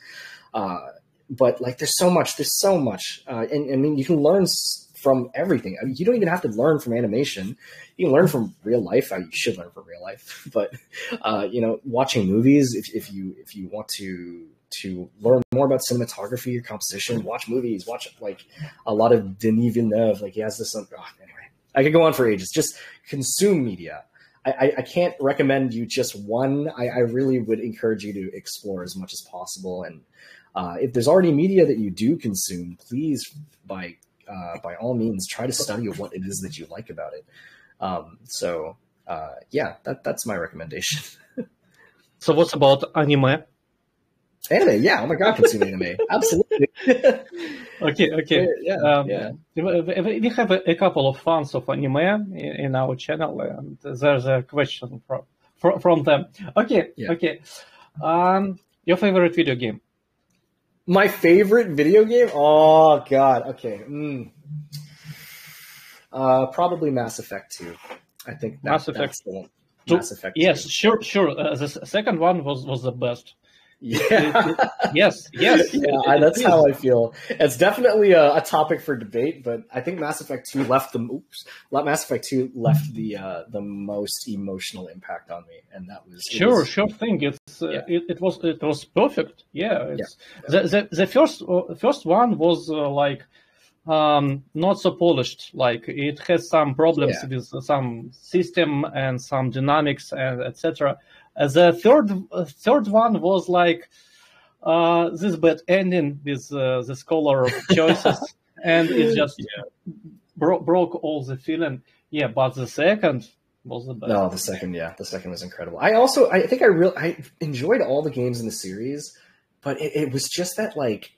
But like, there's so much, and I mean, you can learn from everything. I mean, you don't even have to learn from animation. You can learn from real life. You should learn from real life, but, watching movies, if you want to learn more about cinematography or composition, watch movies, watch like a lot of Denis Villeneuve. Like he has this, anyway, I could go on for ages. Just consume media. I can't recommend you just one. I really would encourage you to explore as much as possible. And if there's already media that you do consume, please, by all means, try to study what it is that you like about it. That's my recommendation. So what's about anime? Anime, yeah. Oh my God, consume anime. Absolutely. Okay. Yeah. We have a couple of fans of anime in our channel, and there's a question from them. Okay. Your favorite video game? My favorite video game? Oh God. Okay. Probably Mass Effect 2. I think Mass Effect 2. Mass Effect 2. Yes, sure. The second one was the best. Yeah. Yes. Yeah, that's how I feel. It's definitely a topic for debate, but I think Mass Effect 2 left the most emotional impact on me, and that was sure thing. It was perfect. Yeah, the first one was not so polished. Like it has some problems with some system and some dynamics and etc. The third one was like this bad ending with the scholar choices, and it just broke all the feeling. Yeah, but the second, was the best. No, the second was incredible. I think I enjoyed all the games in the series, but it was just that like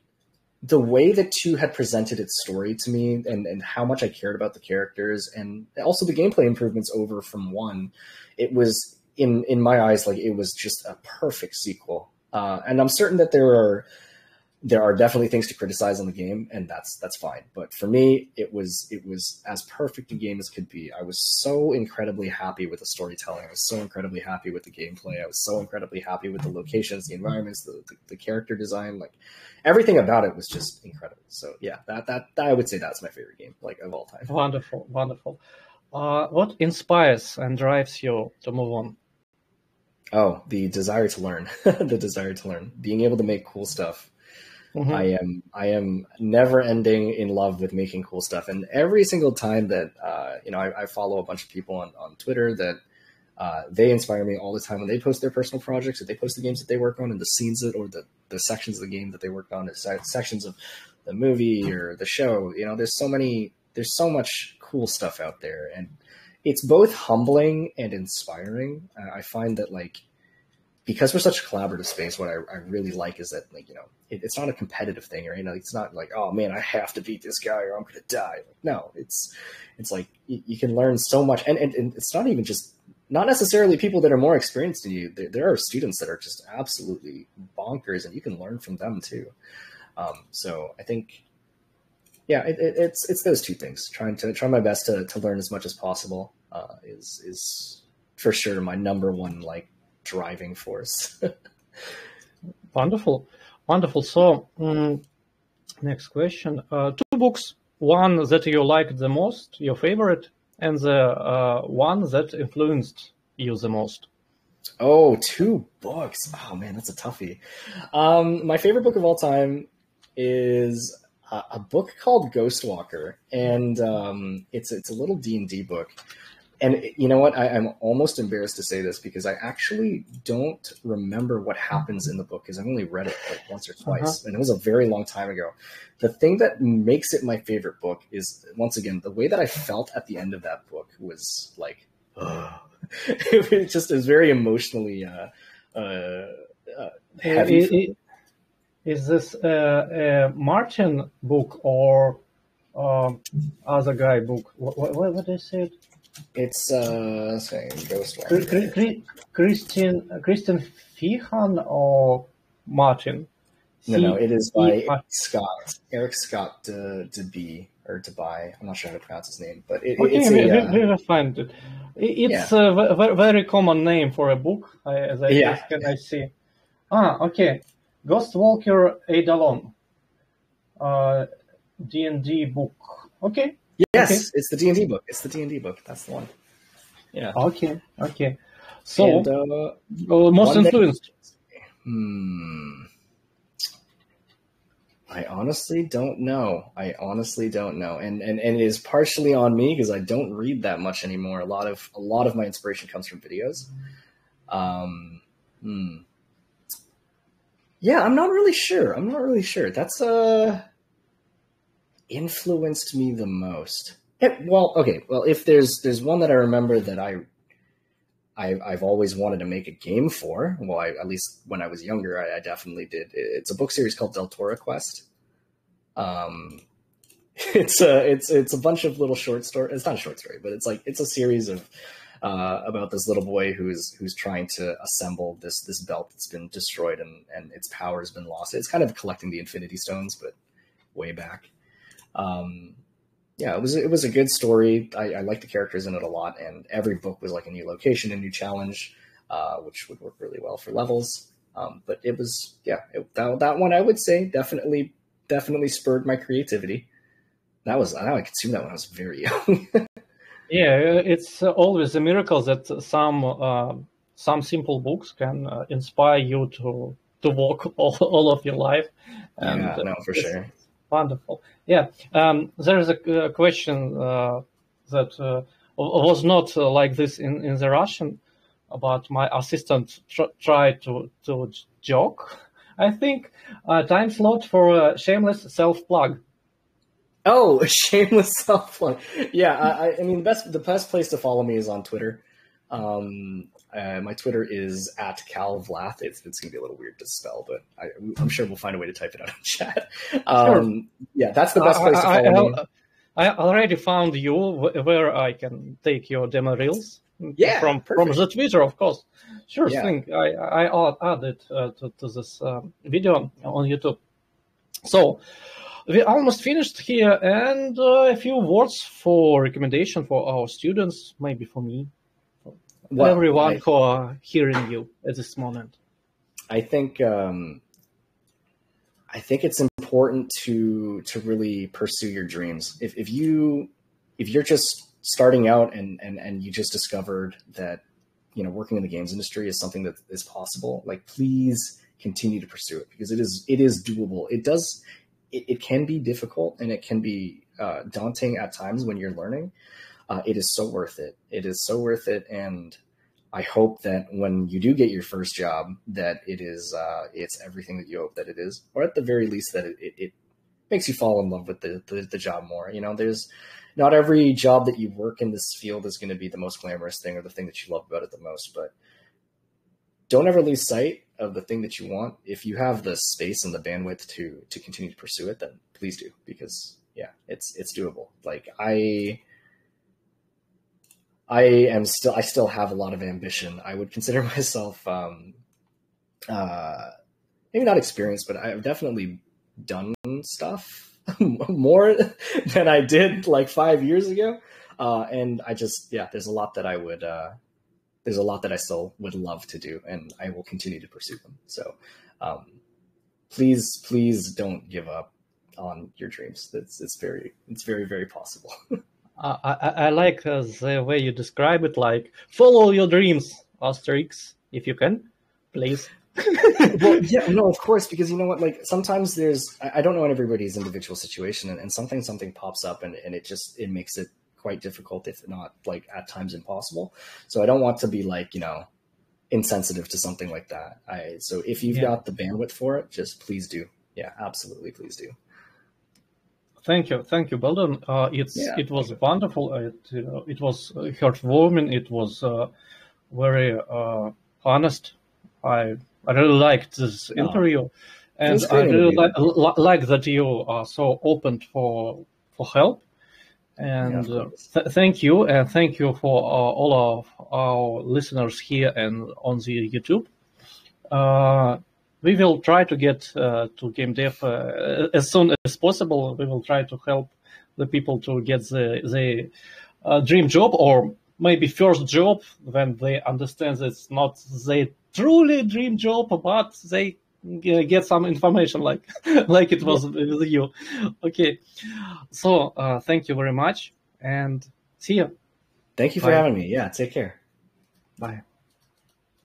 the way that 2 had presented its story to me and how much I cared about the characters and also the gameplay improvements over from 1, it was in my eyes, like it was just a perfect sequel. And I'm certain that there are definitely things to criticize on the game, and that's fine. But for me, it was as perfect a game as could be. I was so incredibly happy with the storytelling. I was so incredibly happy with the gameplay. I was so incredibly happy with the locations, the environments, the character design. Like everything about it was just incredible. So yeah, that I would say that's my favorite game, like of all time. Wonderful, wonderful. What inspires and drives you to move on? Oh, the desire to learn, the desire to learn, being able to make cool stuff. Mm-hmm. I am never ending in love with making cool stuff. And every single time that, I follow a bunch of people on Twitter that they inspire me all the time when they post their personal projects, or they post the games that they work on and the scenes or the sections of the game that they worked on, the sections of the movie or the show. There's so much cool stuff out there, and it's both humbling and inspiring. I find that because we're such a collaborative space, what I really like is that it's not a competitive thing, right? It's not like, oh man, I have to beat this guy or I'm going to die. No, it's like you can learn so much, and it's not even just not necessarily people that are more experienced than you. There are students that are just absolutely bonkers, and you can learn from them too. So I think, yeah, it's those two things. Try my best to learn as much as possible is for sure my number one driving force. Wonderful. So next question. 2 books, one that you liked the most, your favorite, and the one that influenced you the most. Oh, 2 books. Oh man, that's a toughie. My favorite book of all time is a book called Ghostwalker, and it's a little D&D book. And you know what? I'm almost embarrassed to say this because I actually don't remember what happens in the book because I've only read it once or twice, and it was a very long time ago. The thing that makes it my favorite book is, once again, the way that I felt at the end of that book was it was very emotionally heavy. Is this a Martin book or other guy book? What they said? It's Ghostwalker. Christian Feehan or Martin? No, it is by Eric Scott DeBee or DeBie. I'm not sure how to pronounce his name, but we will find it. It's a very common name for a book, as I see. Okay. Ghostwalker Eidolon. D&D book. Okay. Yes, okay. It's the D&D book. It's the D&D book. That's the one. Yeah. Okay. So, most influenced. I honestly don't know. And it is partially on me because I don't read that much anymore. A lot of my inspiration comes from videos. Yeah, I'm not really sure. That's influenced me the most. If there's one that I remember that I've always wanted to make a game for. Well, at least when I was younger, I definitely did. It's a book series called Del Toro Quest. It's a bunch of little short stories. It's not a short story, but it's a series of about this little boy who's trying to assemble this belt that's been destroyed and its power has been lost. It's kind of collecting the Infinity Stones, but way back. It was a good story. I liked the characters in it a lot, and every book was like a new location, a new challenge, which would work really well for levels. But it was, that one I would say definitely spurred my creativity. I consumed that when I was very young. Yeah, it's always a miracle that some simple books can inspire you to walk all of your life. And, for sure. Wonderful. Yeah. There is a question that was not like this in the Russian, but my assistant tried to joke. I think time slot for a shameless self-plug. Oh, a shameless self-plug. Yeah, I mean the best place to follow me is on Twitter. My Twitter is @calvlath. It's going to be a little weird to spell, but I'm sure we'll find a way to type it out in chat. Sure. Yeah, that's the best place to follow me. I already found you where I can take your demo reels. Yeah, from the Twitter, of course. Sure thing. I added to this video on YouTube. So we almost finished here, and a few words for recommendation for our students, maybe for me, everyone who are hearing you at this moment. I think it's important to really pursue your dreams. If you're just starting out and you just discovered that, you know, working in the games industry is something that is possible, like, please continue to pursue it, because it is doable. It can be difficult, and it can be daunting at times when you're learning. It is so worth it. It is so worth it. And I hope that when you do get your first job, that it's everything that you hope that it is, or at the very least that it makes you fall in love with the job more. You know, there's not every job that you work in this field is going to be the most glamorous thing or the thing that you love about it the most, but don't ever lose sight of the thing that you want. If you have the space and the bandwidth to continue to pursue it, then please do, because yeah, it's doable. Like, I still have a lot of ambition. I would consider myself, maybe not experienced, but I've definitely done stuff more than I did like 5 years ago. And there's a lot that there's a lot that I still would love to do, and I will continue to pursue them. So, please don't give up on your dreams. It's very, very possible. I like the way you describe it, like, follow your dreams, Asterix, if you can, please. Well, yeah, no, of course, because you know what, like, sometimes I don't know in everybody's individual situation, and something pops up, and it makes it quite difficult, if not, like, at times impossible. So I don't want to be, like, you know, insensitive to something like that. So if you've got the bandwidth for it, just please do. Yeah, absolutely, please do. Thank you, Belden. It was wonderful. It was heartwarming. It was very honest. I really liked this interview, and I really like that you are so open for help. And thank you, and thank you for all of our listeners here and on the YouTube. We will try to get to Gamedev as soon as possible. We will try to help the people to get the dream job, or maybe first job, when they understand that it's not their truly dream job, but they get some information like it was with you. Okay, so thank you very much, and see you. Thank you for having me. Yeah, take care. Bye.